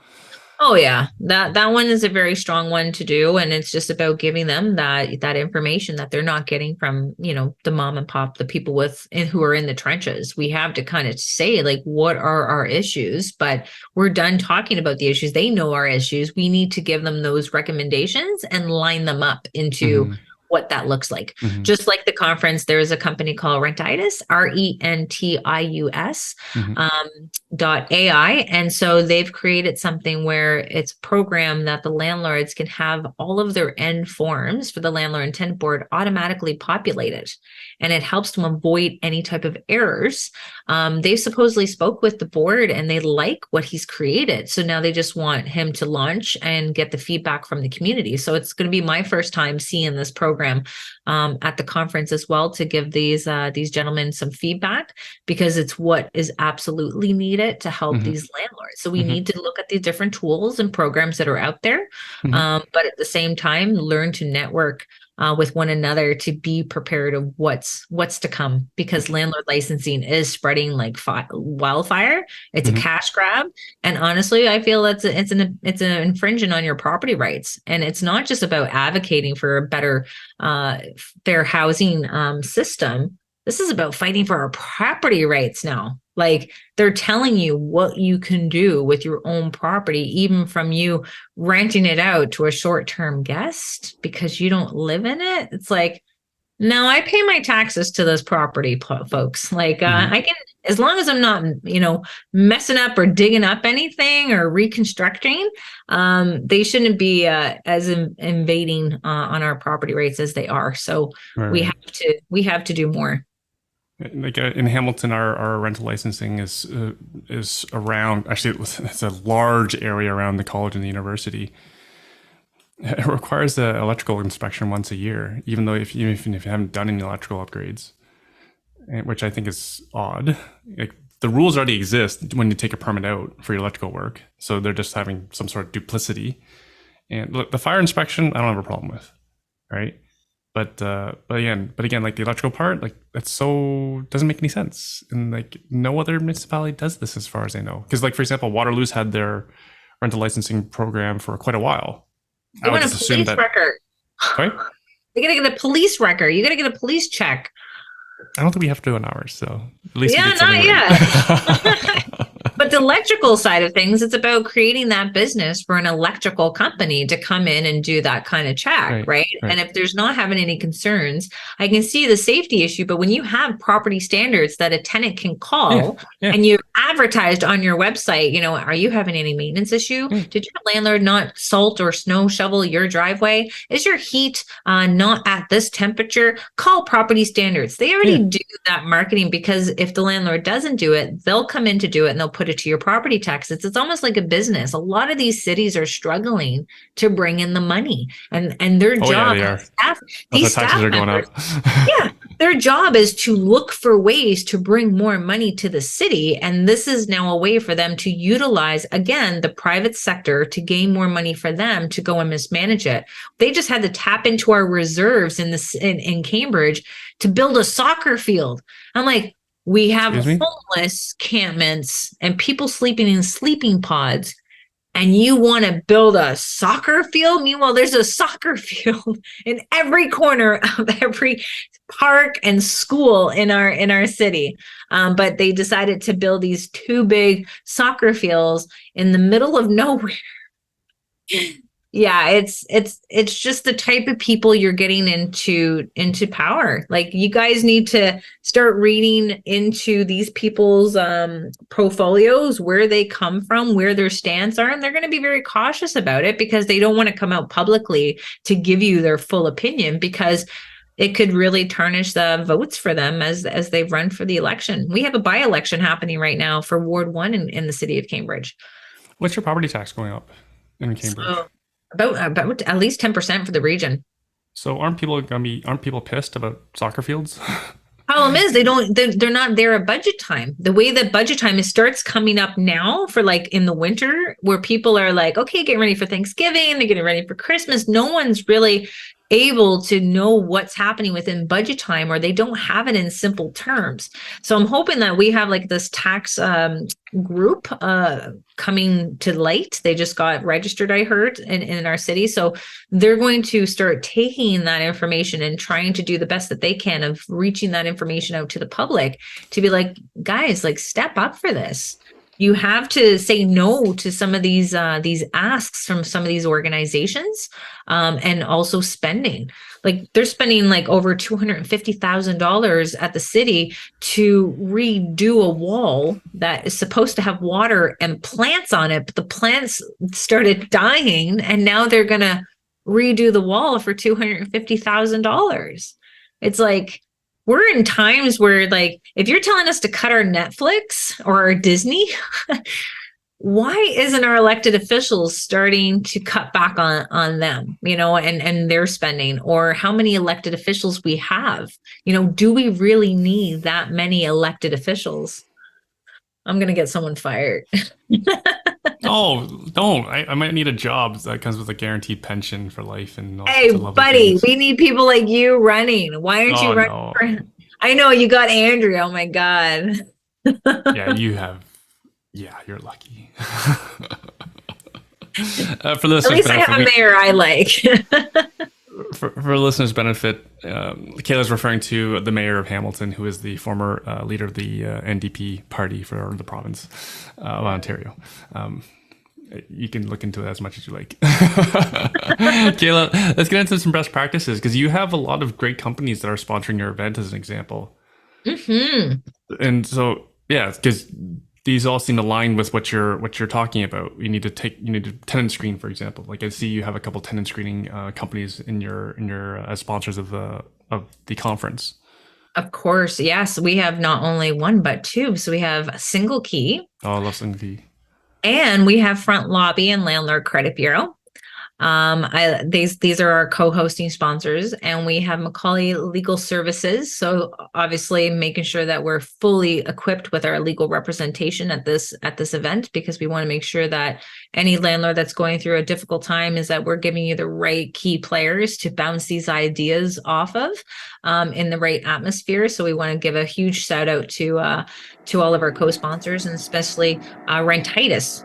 Oh yeah, that one is a very strong one to do, and it's just about giving them that information that they're not getting from the mom and pop, the people who are in the trenches. We have to kind of say like, what are our issues? But we're done talking about the issues. They know our issues. We need to give them those recommendations and line them up into what that looks like. Mm-hmm. Just like the conference, there is a company called Rentitus, Rentius, Mm-hmm. .ai. And so they've created something where it's programmed that the landlords can have all of their end forms for the landlord and tenant board automatically populated. And it helps them avoid any type of errors. They supposedly spoke with the board and they like what he's created. So now they just want him to launch and get the feedback from the community. So it's going to be my first time seeing this program at the conference as well, to give these gentlemen some feedback, because it's what is absolutely needed to help Mm-hmm. these landlords. So we Mm-hmm. need to look at these different tools and programs that are out there, Mm-hmm. but at the same time, learn to network with one another to be prepared of what's to come, because landlord licensing is spreading like wildfire. It's a Mm-hmm. cash grab, and honestly, I feel it's an infringement on your property rights. And it's not just about advocating for a better, fair housing system. This is about fighting for our property rights now. Like, they're telling you what you can do with your own property, even from you renting it out to a short-term guest because you don't live in it. It's like, no, I pay my taxes to this property, folks. Like, Mm-hmm. I can, as long as I'm not, messing up or digging up anything or reconstructing, they shouldn't be as invading on our property rights as they are. So Right, we right. have to do more. Like in Hamilton, our rental licensing is around. Actually, it's a large area around the college and the university. It requires an electrical inspection once a year, even though even if you haven't done any electrical upgrades, which I think is odd. Like, the rules already exist when you take a permit out for your electrical work, so they're just having some sort of duplicity. And look, the fire inspection, I don't have a problem with, right? But again, like the electrical part, like, that's so doesn't make any sense, and like no other municipality does this as far as I know. Because, like, for example, Waterloo's had their rental licensing program for quite a while. They want a police record. Sorry? You gotta get a police record. You gotta get a police check. I don't think we have to do an hour, so at least Yeah, we did something not right. yet. But the electrical side of things, it's about creating that business for an electrical company to come in and do that kind of check, right? And if there's not having any concerns, I can see the safety issue. But when you have property standards that a tenant can call, and you've advertised on your website, are you having any maintenance issue? Did your landlord not salt or snow shovel your driveway? Is your heat not at this temperature? Call property standards. They already do that marketing, because if the landlord doesn't do it, they'll come in to do it and they'll put it to your property taxes. It's almost like a business. A lot of these cities are struggling to bring in the money, and their job, they are. these taxes are going up. Their job is to look for ways to bring more money to the city. And this is now a way for them to utilize, again, the private sector to gain more money for them to go and mismanage it. They just had to tap into our reserves in Cambridge to build a soccer field. I'm like, we have homeless campments and people sleeping in sleeping pods, and you want to build a soccer field? Meanwhile, there's a soccer field in every corner of every park and school in our city. But they decided to build these two big soccer fields in the middle of nowhere. Yeah, it's just the type of people you're getting into power. Like, you guys need to start reading into these people's portfolios, where they come from, where their stance are, and they're going to be very cautious about it, because they don't want to come out publicly to give you their full opinion, because it could really tarnish the votes for them as they run for the election. We have a by-election happening right now for Ward 1 in the city of Cambridge. What's your property tax going up in Cambridge? So, about at least 10% for the region. So aren't people pissed about soccer fields? Problem is, they're not there at budget time. The way that budget time starts coming up now, for like in the winter, where people are like, okay, getting ready for Thanksgiving, they're getting ready for Christmas. No one's really able to know what's happening within budget time, or they don't have it in simple terms. So I'm hoping that we have like this tax group coming to light. They just got registered, I heard, in our city. So they're going to start taking that information and trying to do the best that they can of reaching that information out to the public, to be like, guys, like, step up for this. you have to say no to some of these asks from some of these organizations, and also spending. Like they're spending like over $250,000 at the city to redo a wall that is supposed to have water and plants on it, but the plants started dying, and now they're gonna redo the wall for $250,000. It's like we're in times where, like, if you're telling us to cut our Netflix or our Disney, why isn't our elected officials starting to cut back on them, and their spending, or how many elected officials we have? Do we really need that many elected officials? I'm gonna get someone fired. Oh, don't. I might need a job that comes with a guaranteed pension for life and all Hey, sorts of lovely buddy, things. we need people like you running. Why aren't you Oh, running no. for? I know you got Andrea. Oh my God. Yeah, you have. Yeah, you're lucky. For the At listeners' least I have benefit, a mayor I like. for listeners' benefit, Kayla's referring to the mayor of Hamilton, who is the former leader of the NDP party for the province of Ontario. You can look into it as much as you like. Kayla, let's get into some best practices, because you have a lot of great companies that are sponsoring your event, as an example. Hmm. And so, yeah, because these all seem aligned with what you're talking about. You need to tenant screen, for example. Like I see you have a couple tenant screening companies in your as sponsors of the conference. Of course, yes. We have not only one but two. So we have a Single Key, Oh, I love Single. and we have Front Lobby and Landlord Credit Bureau. These are our co-hosting sponsors, and we have Macaulay Legal Services. So obviously making sure that we're fully equipped with our legal representation at this event, because we want to make sure that any landlord that's going through a difficult time is that we're giving you the right key players to bounce these ideas off of, in the right atmosphere. So we want to give a huge shout out to all of our co-sponsors, and especially Rentitis,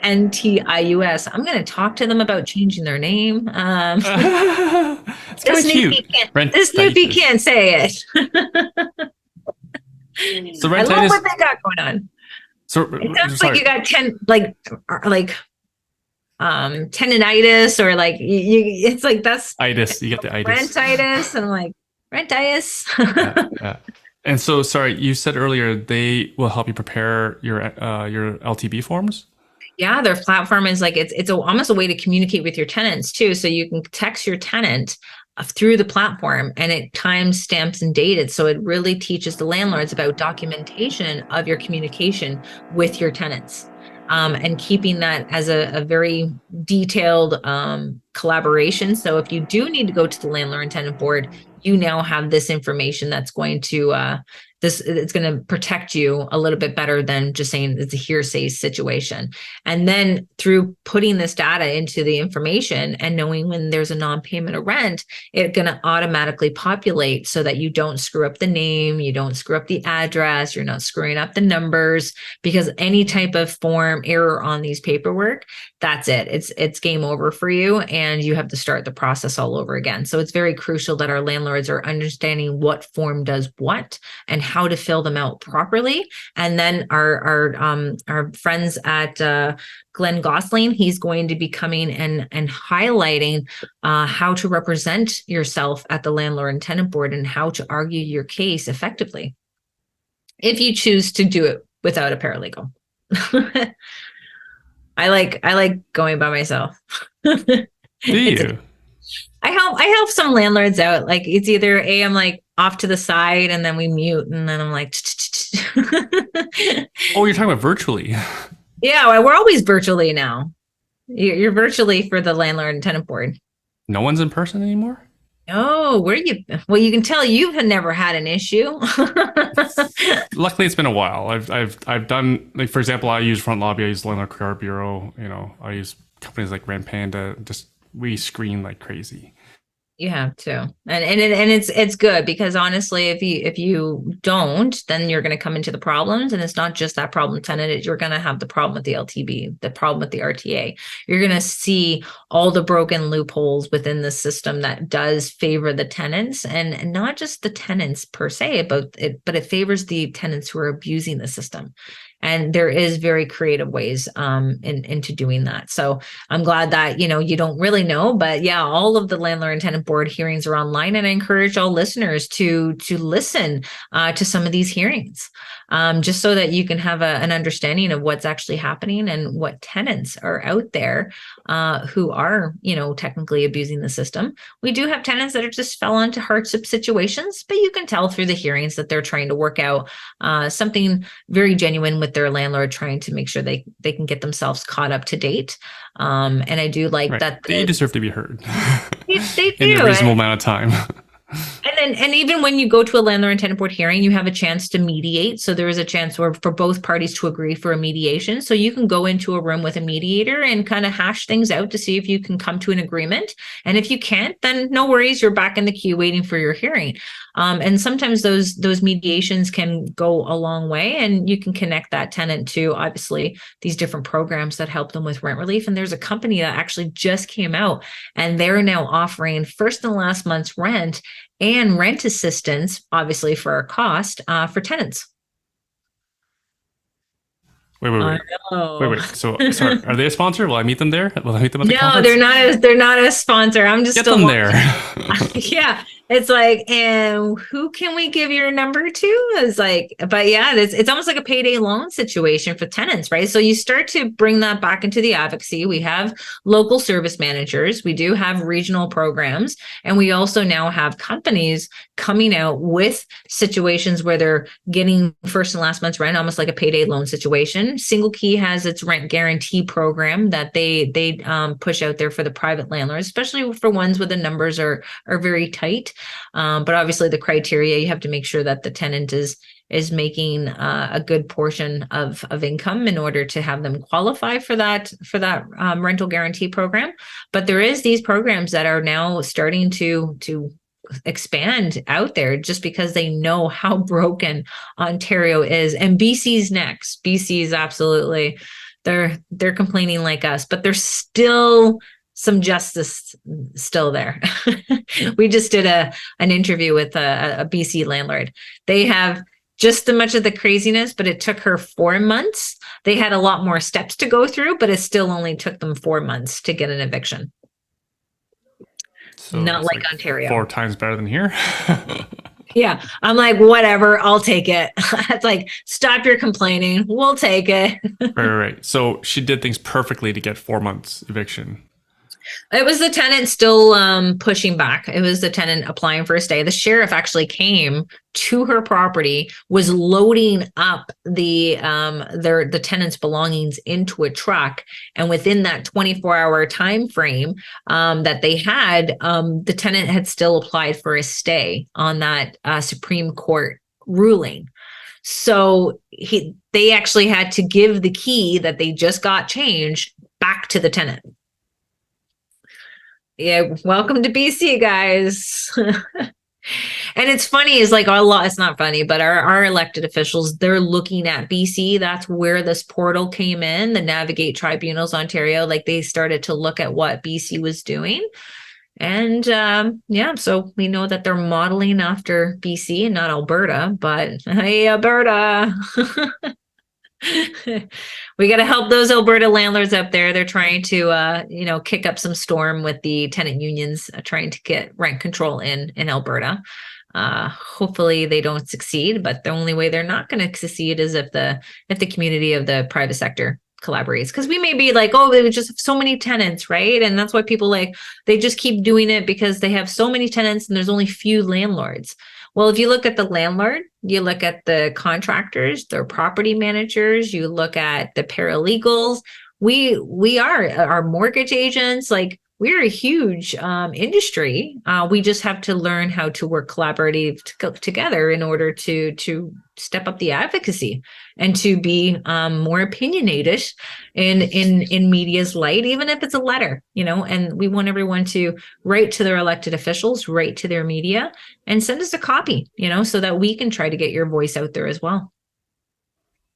RENTIUS. I'm going to talk to them about changing their name. It's kind This of cute. newbie can't. This newbie Rentitis. can't say it. So I love what rentitis. they got going on. So It sounds like sorry. you got tendinitis, or like it's like that's Itis. You get the itis. rentitis, and I'm like rentitis. Yeah. And so, sorry, you said earlier they will help you prepare your LTB forms. Yeah, their platform is like almost a way to communicate with your tenants too. So you can text your tenant through the platform, and it time stamps and dated. So it really teaches the landlords about documentation of your communication with your tenants, and keeping that as a very detailed collaboration. So if you do need to go to the landlord and tenant board, you now have this information that's going to it's going to protect you a little bit better than just saying it's a hearsay situation. And then through putting this data into the information and knowing when there's a non-payment of rent, it's going to automatically populate so that you don't screw up the name, you don't screw up the address, you're not screwing up the numbers, because any type of form error on these paperwork, that's it. It's game over for you, and you have to start the process all over again. So it's very crucial that our landlords are understanding what form does what and how to fill them out properly. And then our friends at Glenn Gosling, he's going to be coming and highlighting how to represent yourself at the landlord and tenant board, and how to argue your case effectively if you choose to do it without a paralegal. I like going by myself. Do you? I help some landlords out. Like it's either I'm like off to the side, and then we mute, and then I'm like, Oh, you're talking about virtually. yeah, well, we're always virtually now. You're virtually for the landlord and tenant board. No one's in person anymore. Oh, where you? Well, you can tell you've never had an issue. Luckily, it's been a while. I've done, like, for example, I use Front Lobby, I use Landlord Credit Bureau. I use companies like Rent Panda. Just we screen like crazy. You have to, and it's good, because honestly, if you don't, then you're going to come into the problems, and it's not just that problem tenant. You're going to have the problem with the LTB, the problem with the RTA. You're going to see all the broken loopholes within the system that does favor the tenants, and not just the tenants per se, but it favors the tenants who are abusing the system. And there is very creative ways into doing that. So I'm glad that, you don't really know, but yeah, all of the landlord and tenant board hearings are online. And I encourage all listeners to listen to some of these hearings, just so that you can have an understanding of what's actually happening and what tenants are out there who are, technically abusing the system. We do have tenants that are just fell into hardship situations, but you can tell through the hearings that they're trying to work out something very genuine with their landlord, trying to make sure they can get themselves caught up to date. And I do like Right. that They deserve to be heard they in a do. reasonable amount of time. And even when you go to a landlord and tenant board hearing, you have a chance to mediate. So there is a chance for both parties to agree for a mediation. So you can go into a room with a mediator and kind of hash things out to see if you can come to an agreement. And if you can't, then no worries, you're back in the queue waiting for your hearing. And sometimes those mediations can go a long way, and you can connect that tenant to obviously these different programs that help them with rent relief. And there's a company that actually just came out, and they're now offering first and last month's rent and rent assistance, obviously for a cost, for tenants. Wait, wait, I wait. Wait, know. wait. So, sorry, are they a sponsor? Will I meet them there? Will I meet them at the No, conference? they're not a sponsor. I'm just Get still them there. yeah, it's like, and who can we give your number to? It's like, but yeah, it's almost like a payday loan situation for tenants, right? So you start to bring that back into the advocacy. We have local service managers, we do have regional programs, and we also now have companies coming out with situations where they're getting first and last month's rent, almost like a payday loan situation. Single Key has its rent guarantee program that they push out there for the private landlords, especially for ones where the numbers are very tight. But obviously the criteria, you have to make sure that the tenant is making a good portion of income in order to have them qualify for that rental guarantee program. But there is these programs that are now starting to expand out there just because they know how broken Ontario is. And BC's next. BC is absolutely, they're complaining like us, but there's still some justice still there. We just did an interview with a BC landlord. They have just as much of the craziness, but it took her 4 months. They had a lot more steps to go through, but it still only took them 4 months to get an eviction. So Not it's like like Ontario. 4 times better than here. Yeah. I'm like, whatever, I'll take it. It's like, stop your complaining. We'll take it. Right. So she did things perfectly to get 4 months eviction. It was the tenant still pushing back. It was the tenant applying for a stay. The sheriff actually came to her property, was loading up the tenant's belongings into a truck, and within that 24-hour time frame that they had, the tenant had still applied for a stay on that Supreme Court ruling. So they actually had to give the key that they just got changed back to the tenant. Yeah, welcome to BC, guys. And it's funny, is like it's not funny, but our elected officials, they're looking at BC. That's where this portal came in, the Navigate Tribunals Ontario. Like they started to look at what BC was doing. And yeah, so we know that they're modeling after BC and not Alberta, but hey, Alberta. We got to help those Alberta landlords up there. They're trying to, kick up some storm with the tenant unions, trying to get rent control in Alberta. Hopefully they don't succeed, but the only way they're not going to succeed is if the community of the private sector collaborates. Because we may be like, oh, they just have so many tenants, right? And that's why people they just keep doing it because they have so many tenants and there's only few landlords. Well, if you look at the landlord, you look at the contractors, their property managers, you look at the paralegals, we are our mortgage agents, like we're a huge industry. We just have to learn how to work collaborative together in order to step up the advocacy and to be more opinionated in media's light, even if it's a letter, and we want everyone to write to their elected officials, write to their media, and send us a copy, so that we can try to get your voice out there as well.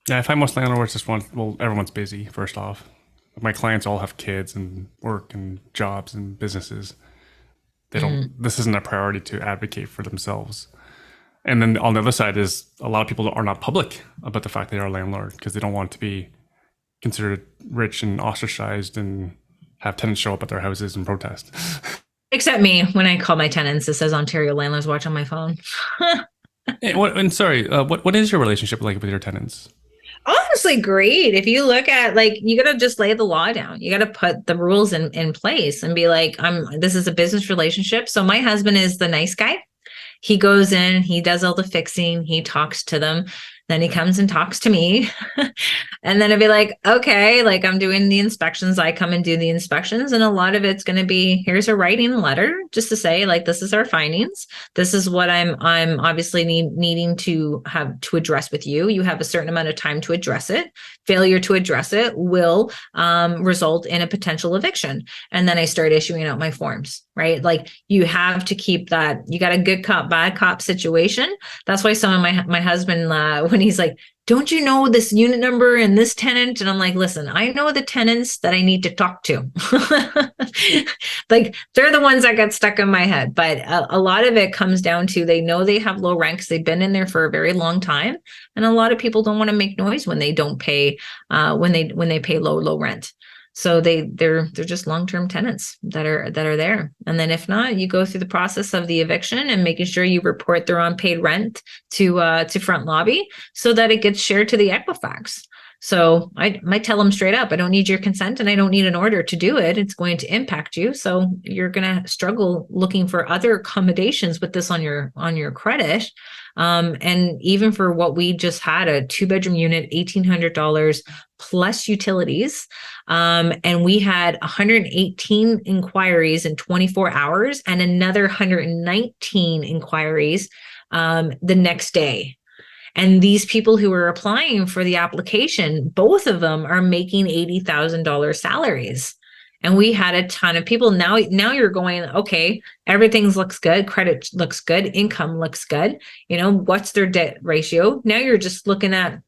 Yeah, I find most landlords just everyone's busy, first off. My clients all have kids and work and jobs and businesses. This isn't a priority to advocate for themselves. And then on the other side is a lot of people are not public about the fact they are a landlord because they don't want to be considered rich and ostracized and have tenants show up at their houses and protest. Except me, when I call my tenants, it says Ontario Landlord Watch on my phone. What is your relationship like with your tenants? Honestly, great. If you look at like, you got to just lay the law down. You got to put the rules in place and be like, this is a business relationship. So my husband is the nice guy. He goes in, he does all the fixing, he talks to them, then he comes and talks to me. And then I'd be like, okay, like I'm doing the inspections. I come and do the inspections. And a lot of it's going to be, here's a writing letter just to say, like, this is our findings. This is what I'm obviously needing to have to address with you. You have a certain amount of time to address it. Failure to address it will result in a potential eviction. And then I start issuing out my forms, right? Like you have to keep that, you got a good cop, bad cop situation. That's why some of my husband, when he's like, don't you know this unit number and this tenant? And I'm like, listen, I know the tenants that I need to talk to. Like they're the ones that got stuck in my head. But a lot of it comes down to they know they have low rent because they've been in there for a very long time. And a lot of people don't want to make noise when they don't pay, when they pay low rent. So they're just long-term tenants that are there. And then if not, you go through the process of the eviction and making sure you report their unpaid rent to front lobby so that it gets shared to the Equifax. So I might tell them straight up, I don't need your consent and I don't need an order to do it. It's going to impact you. So you're going to struggle looking for other accommodations with this on your credit. And even for what we just had, a 2-bedroom unit, $1,800 plus utilities. And we had 118 inquiries in 24 hours and another 119 inquiries the next day. And these people who are applying for the application, both of them are making $80,000 salaries. And we had a ton of people. Now you're going, okay, everything looks good. Credit looks good. Income looks good. You know, what's their debt ratio? Now you're just looking at,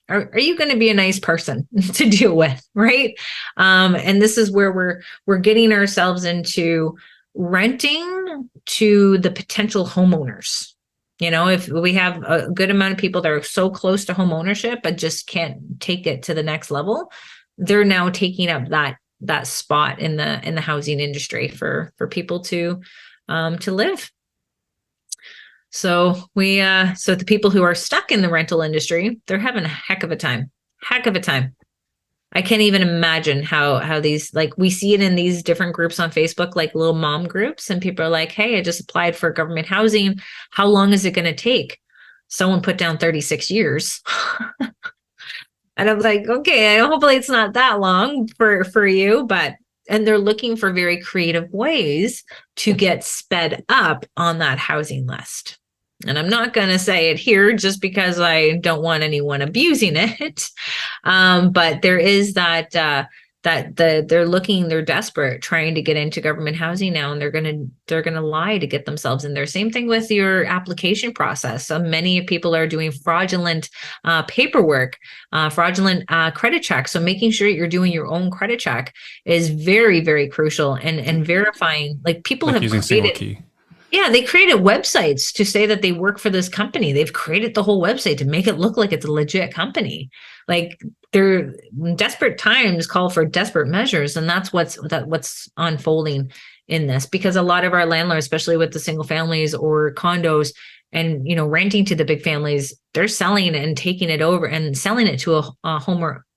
are you going to be a nice person to deal with? Right. And this is where we're getting ourselves into renting to the potential homeowners. You know, if we have a good amount of people that are so close to home ownership, but just can't take it to the next level, they're now taking up that spot in the housing industry for people to live. So so the people who are stuck in the rental industry, they're having a heck of a time. I can't even imagine how these, like we see it in these different groups on Facebook, like little mom groups, and people are like, hey, I just applied for government housing. How long is it going to take? Someone put down 36 years. And I was like, okay, hopefully it's not that long for you, and they're looking for very creative ways to get sped up on that housing list. And I'm not going to say it here just because I don't want anyone abusing it. But there is that they're desperate trying to get into government housing now, and they're going to lie to get themselves in there. Same thing with your application process. So many people are doing fraudulent paperwork, fraudulent credit checks. So making sure you're doing your own credit check is very, very crucial, and verifying, like people Like have using created. single key. Yeah, they created websites to say that they work for this company. They've created the whole website to make it look like it's a legit company. Like they're desperate times call for desperate measures, and that's what's unfolding in this. Because a lot of our landlords, especially with the single families or condos, and renting to the big families, they're selling and taking it over and selling it to a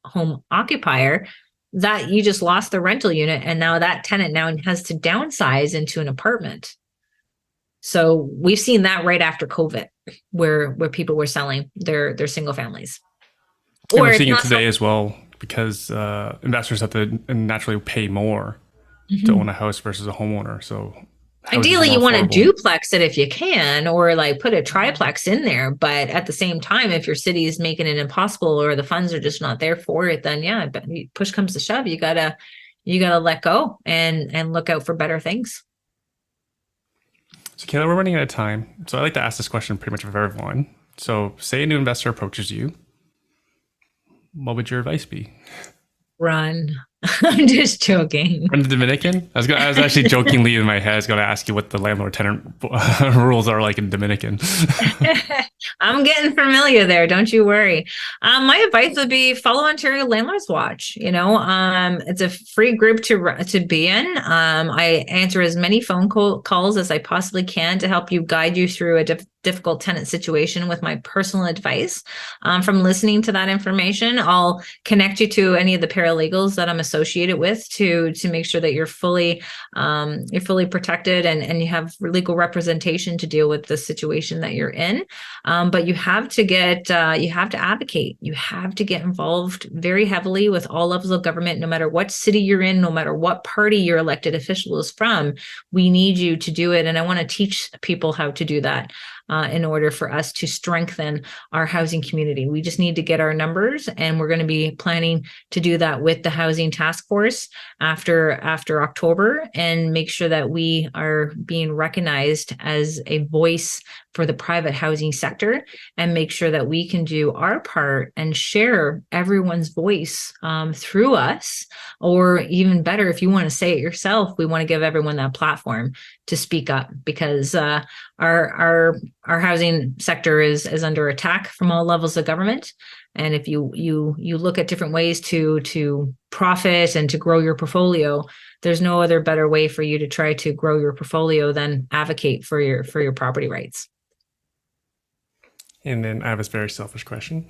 home occupier that you just lost the rental unit, and now that tenant now has to downsize into an apartment. So we've seen that right after COVID, where people were selling their single families. And we're seeing it today as well, because investors have to naturally pay more to own a house versus a homeowner. So ideally, you want to duplex it if you can, or like put a triplex in there. But at the same time, if your city is making it impossible or the funds are just not there for it, then yeah, but push comes to shove, you gotta let go and look out for better things. So Kayla, we're running out of time. So I like to ask this question pretty much of everyone. So say a new investor approaches you. What would your advice be? Run. I'm just joking. From the Dominican? I was actually jokingly in my head. I was going to ask you what the landlord tenant rules are like in Dominican. I'm getting familiar there. Don't you worry. My advice would be follow Ontario Landlords Watch. It's a free group to be in. I answer as many calls as I possibly can to help you guide you through a difficult tenant situation with my personal advice. From listening to that information, I'll connect you to any of the paralegals that I'm associated with to make sure that you're fully protected and you have legal representation to deal with the situation that you're in. But you have to advocate. You have to get involved very heavily with all levels of government, no matter what city you're in, no matter what party your elected official is from. We need you to do it. And I want to teach people how to do that. In order for us to strengthen our housing community. We just need to get our numbers, and we're going to be planning to do that with the housing task force after October, and make sure that we are being recognized as a voice for the private housing sector, and make sure that we can do our part and share everyone's voice through us. Or even better, if you want to say it yourself, we want to give everyone that platform to speak up, because our housing sector is under attack from all levels of government. And if you look at different ways to profit and to grow your portfolio, there's no other better way for you to try to grow your portfolio than advocate for your property rights. And then I have a very selfish question.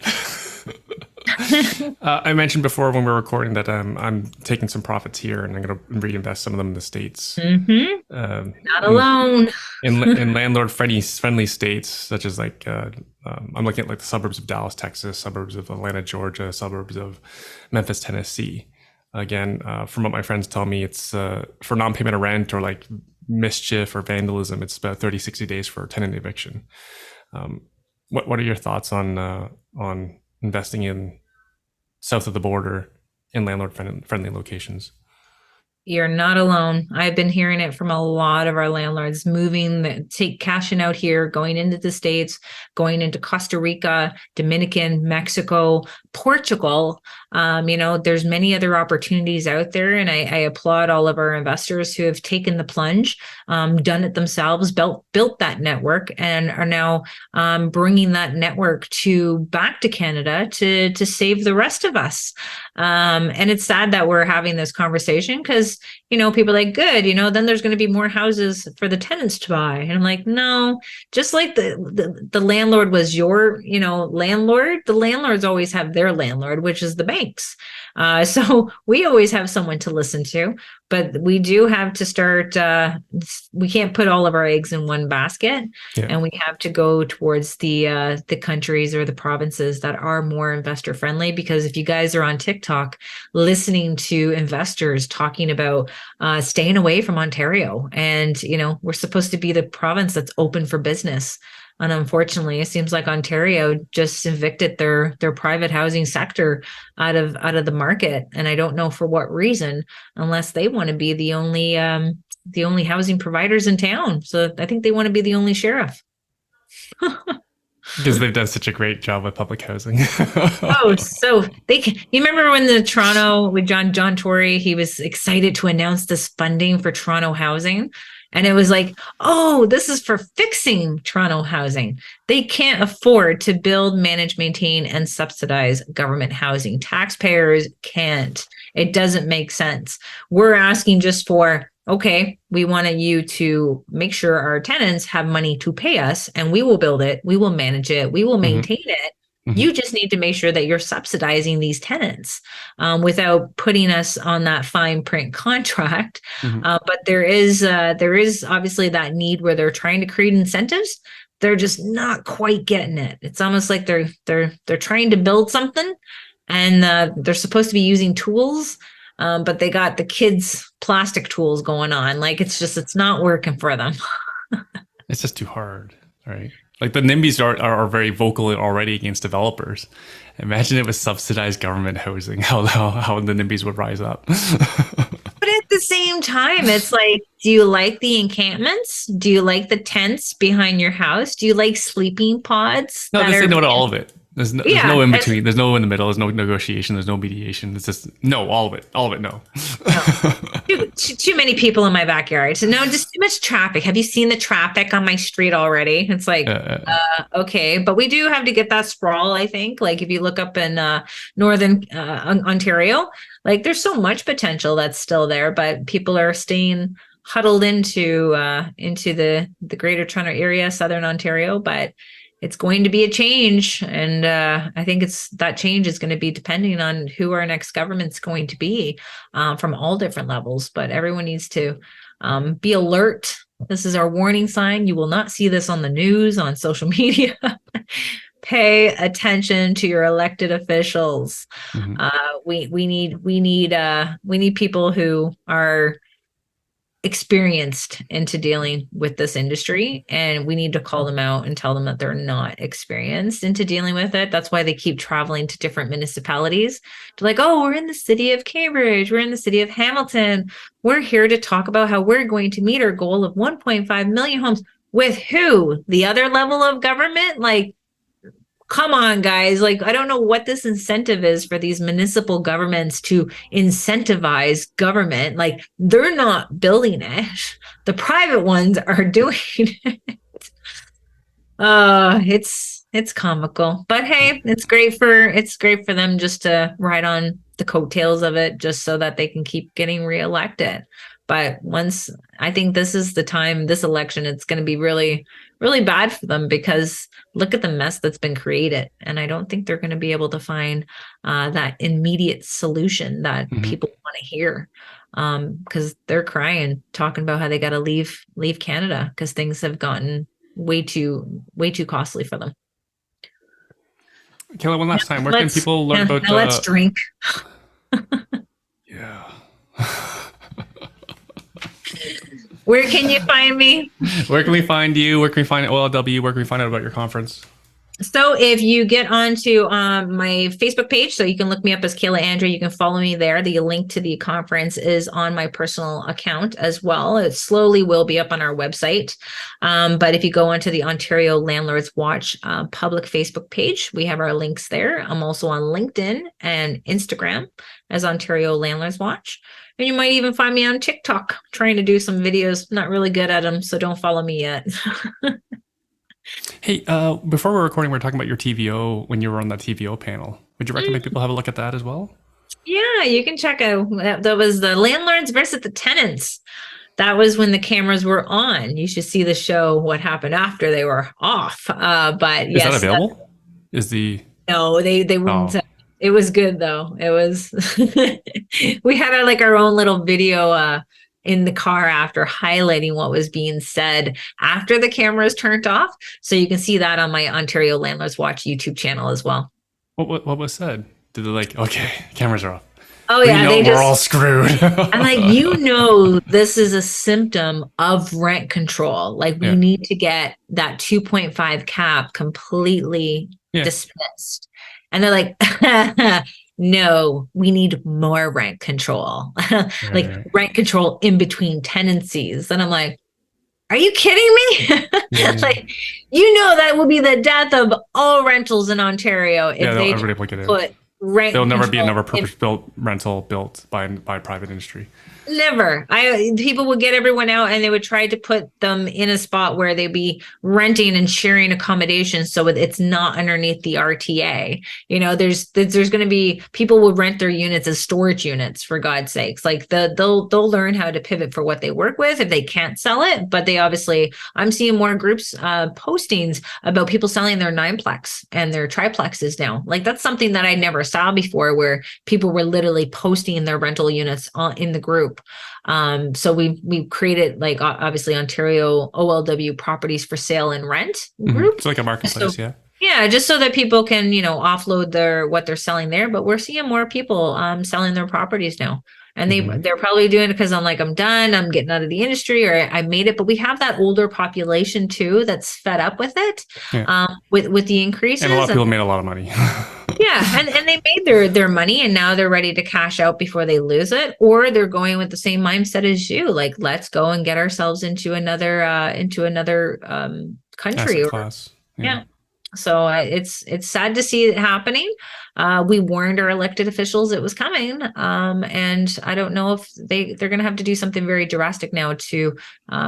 I mentioned before when we were recording that I'm taking some profits here and I'm going to reinvest some of them in the States. Mm-hmm. Not alone. In landlord friendly states, such as like I'm looking at like the suburbs of Dallas, Texas, suburbs of Atlanta, Georgia, suburbs of Memphis, Tennessee. Again, from what my friends tell me, it's for non-payment of rent or like mischief or vandalism, it's about 30, 60 days for tenant eviction. What are your thoughts on investing in south of the border in landlord friendly locations? You're not alone. I've been hearing it from a lot of our landlords cashing out here, going into the States, going into Costa Rica, Dominican, Mexico, Portugal. There's many other opportunities out there. And I applaud all of our investors who have taken the plunge, done it themselves, built that network, and are now bringing that network back to Canada to save the rest of us. And it's sad that we're having this conversation, because people are like, good, then there's going to be more houses for the tenants to buy. And I'm like, no, just like the landlord was your, landlord, the landlords always have their landlord, which is the banks. So we always have someone to listen to, but we do have to start, we can't put all of our eggs in one basket. Yeah. And we have to go towards the countries or the provinces that are more investor friendly, because if you guys are on TikTok listening to investors talking about staying away from Ontario, and we're supposed to be the province that's open for business, and unfortunately it seems like Ontario just evicted their private housing sector out of the market, and I don't know for what reason, unless they want to be the only housing providers in town. So I think they want to be the only sheriff. Because they've done such a great job with public housing. So you remember when the Toronto with John Tory, he was excited to announce this funding for Toronto housing. And it was like, oh, this is for fixing Toronto housing. They can't afford to build, manage, maintain, and subsidize government housing. Taxpayers can't. It doesn't make sense. We're asking just for, okay, we wanted you to make sure our tenants have money to pay us, and we will build it, we will manage it, we will maintain it. Mm-hmm. You just need to make sure that you're subsidizing these tenants without putting us on that fine print contract. Mm-hmm. But there is obviously that need where they're trying to create incentives. They're just not quite getting it. It's almost like they're trying to build something, and they're supposed to be using tools. But they got the kids' plastic tools going on. Like it's not working for them. It's just too hard, right? Like the NIMBYs are very vocal already against developers. Imagine it was subsidized government housing, how the NIMBYs would rise up. But at the same time, it's like, do you like the encampments? Do you like the tents behind your house? Do you like sleeping pods? No, they say no to all of it. There's Yeah, no in it's between. There's no in the middle. There's no negotiation. There's no mediation. It's just no, all of it. All of it. No. no. Too many people in my backyard. So no, just too much traffic. Have you seen the traffic on my street already? It's like, okay, but we do have to get that sprawl, I think. Like if you look up in northern Ontario, like there's so much potential that's still there, but people are staying huddled into the Greater Toronto area, Southern Ontario. But it's going to be a change, and I think it's that change is going to be depending on who our next government's going to be from all different levels. But everyone needs to be alert. This is our warning sign. You will not see this on the news, on social media. Pay attention to your elected officials. Mhm. We need people who are experienced into dealing with this industry, and we need to call them out and tell them that they're not experienced into dealing with it. That's why they keep traveling to different municipalities to like, oh, we're in the city of Cambridge, we're in the city of Hamilton, we're here to talk about how we're going to meet our goal of 1.5 million homes. With who? The other level of government? Like, come on, guys. Like, I don't know what this incentive is for these municipal governments to incentivize government. Like, they're not building it. The private ones are doing it. It's comical. But hey, it's great for them just to ride on the coattails of it just so that they can keep getting reelected. But once I think this is the time, this election, it's going to be really, really bad for them because look at the mess that's been created. And I don't think they're going to be able to find that immediate solution that Mhm. people want to hear. Because they're crying, talking about how they got to leave Canada because things have gotten way too costly for them. Kayla, one last time. Where can Let's people learn yeah, about? now let's drink. Yeah. Where can you find me? Where can we find you? Where can we find OLW? Where can we find out about your conference? So if you get onto my Facebook page, so you can look me up as Kayla Andrade, you can follow me there. The link to the conference is on my personal account as well. It slowly will be up on our website. But if you go onto the Ontario Landlords Watch public Facebook page, we have our links there. I'm also on LinkedIn and Instagram as Ontario Landlords Watch. And you might even find me on TikTok trying to do some videos. Not really good at them, so don't follow me yet. Hey, before we were recording, we were talking about your TVO when you were on that TVO panel. Would you recommend people have a look at that as well? Yeah, you can check out. That was the landlords versus the tenants. That was when the cameras were on. You should see the show, what happened after they were off. But Is that yes, available? Is the no, they wouldn't. oh It was good though. It was. We had like our own little video in the car after highlighting what was being said after the cameras turned off. So you can see that on my Ontario Landlords Watch YouTube channel as well. what was said? Did they like okay? Cameras are off. Oh We yeah, know they we're all just screwed. I'm like, this is a symptom of rent control. Like, we Yeah, need to get that 2.5 cap completely yeah, dismissed. And they're like, no, we need more rent control, right, like right. rent control in between tenancies. And I'm like, are you kidding me? Yeah, Like, that would be the death of all rentals in Ontario yeah. if they just Everybody will get in. put rent There'll never be control another in. purpose-built rental built by private industry. Never. People would get everyone out and they would try to put them in a spot where they'd be renting and sharing accommodations so it's not underneath the RTA. There's going to be people will rent their units as storage units for God's sakes. Like they'll learn how to pivot for what they work with if they can't sell it. But they obviously, I'm seeing more groups postings about people selling their nineplex and their triplexes now. Like that's something that I never saw before, where people were literally posting their rental units in the group. So we've created, like, obviously Ontario OLW properties for sale and rent group. It's like a marketplace, yeah. Yeah, just so that people can, offload what they're selling there. But we're seeing more people selling their properties now. And they're probably doing it because I'm done, I'm getting out of the industry, or I made it. But we have that older population too that's fed up with it, Yeah. with the increases. And a lot of people made a lot of money. Yeah, and they made their money, and now they're ready to cash out before they lose it, or they're going with the same mindset as you, like, let's go and get ourselves into another country. Asset class. Yeah. So it's sad to see it happening. We warned our elected officials it was coming, and I don't know if they're going to have to do something very drastic now to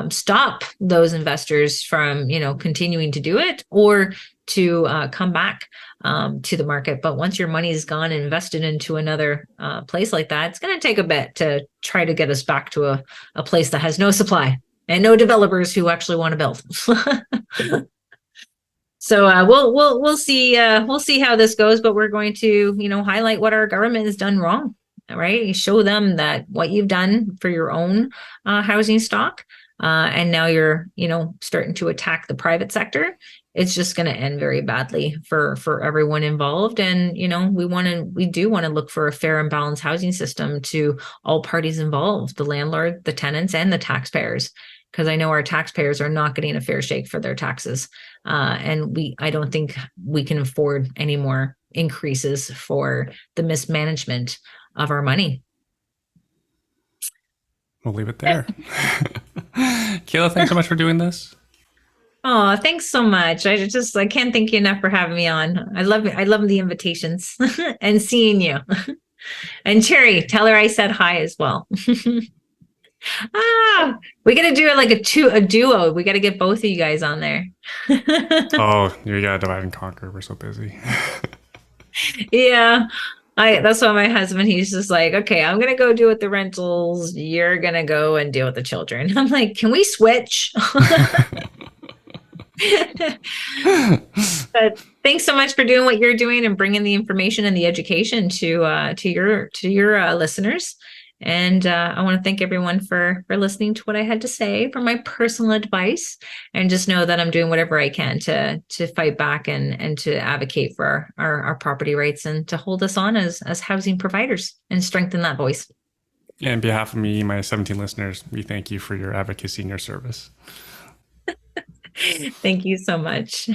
stop those investors from continuing to do it, or to come back to the market. But once your money is gone and invested into another place like that, it's going to take a bit to try to get us back to a place that has no supply and no developers who actually want to build. So we'll see how this goes, but we're going to highlight what our government has done wrong, right? You show them that what you've done for your own housing stock, and now you're starting to attack the private sector. It's just going to end very badly for everyone involved. And we do want to look for a fair and balanced housing system to all parties involved: the landlord, the tenants, and the taxpayers. Because I know our taxpayers are not getting a fair shake for their taxes. And I don't think we can afford any more increases for the mismanagement of our money. We'll leave it there. Kayla, thanks so much for doing this. Oh, thanks so much. I can't thank you enough for having me on. I love the invitations and seeing you. And Cherry, tell her I said hi as well. We got to do it like a duo. We got to get both of you guys on there. Oh, you gotta divide and conquer. We're so busy. Yeah. That's why my husband, he's just like, okay, I'm gonna go deal with the rentals. You're gonna go and deal with the children. I'm like, can we switch? But thanks so much for doing what you're doing and bringing the information and the education to your listeners. And I want to thank everyone for listening to what I had to say, for my personal advice, and just know that I'm doing whatever I can to fight back and to advocate for our property rights and to hold us on as housing providers and strengthen that voice. Yeah, on behalf of me, my 17 listeners, we thank you for your advocacy and your service. Thank you so much.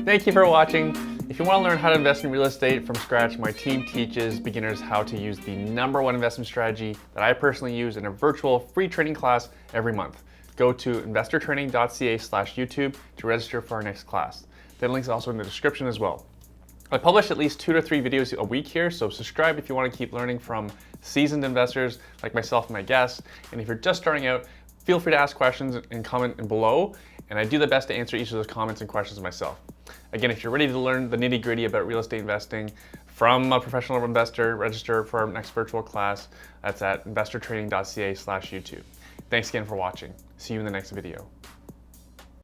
Thank you for watching. If you want to learn how to invest in real estate from scratch, my team teaches beginners how to use the #1 investment strategy that I personally use in a virtual free training class every month. Go to investortraining.ca/YouTube to register for our next class. The link is also in the description as well. I publish at least 2 to 3 videos a week here, so subscribe if you want to keep learning from seasoned investors like myself and my guests. And if you're just starting out, feel free to ask questions and comment below, and I do the best to answer each of those comments and questions myself. Again, if you're ready to learn the nitty-gritty about real estate investing from a professional investor, register for our next virtual class. That's at investortraining.ca/YouTube. Thanks again for watching. See you in the next video.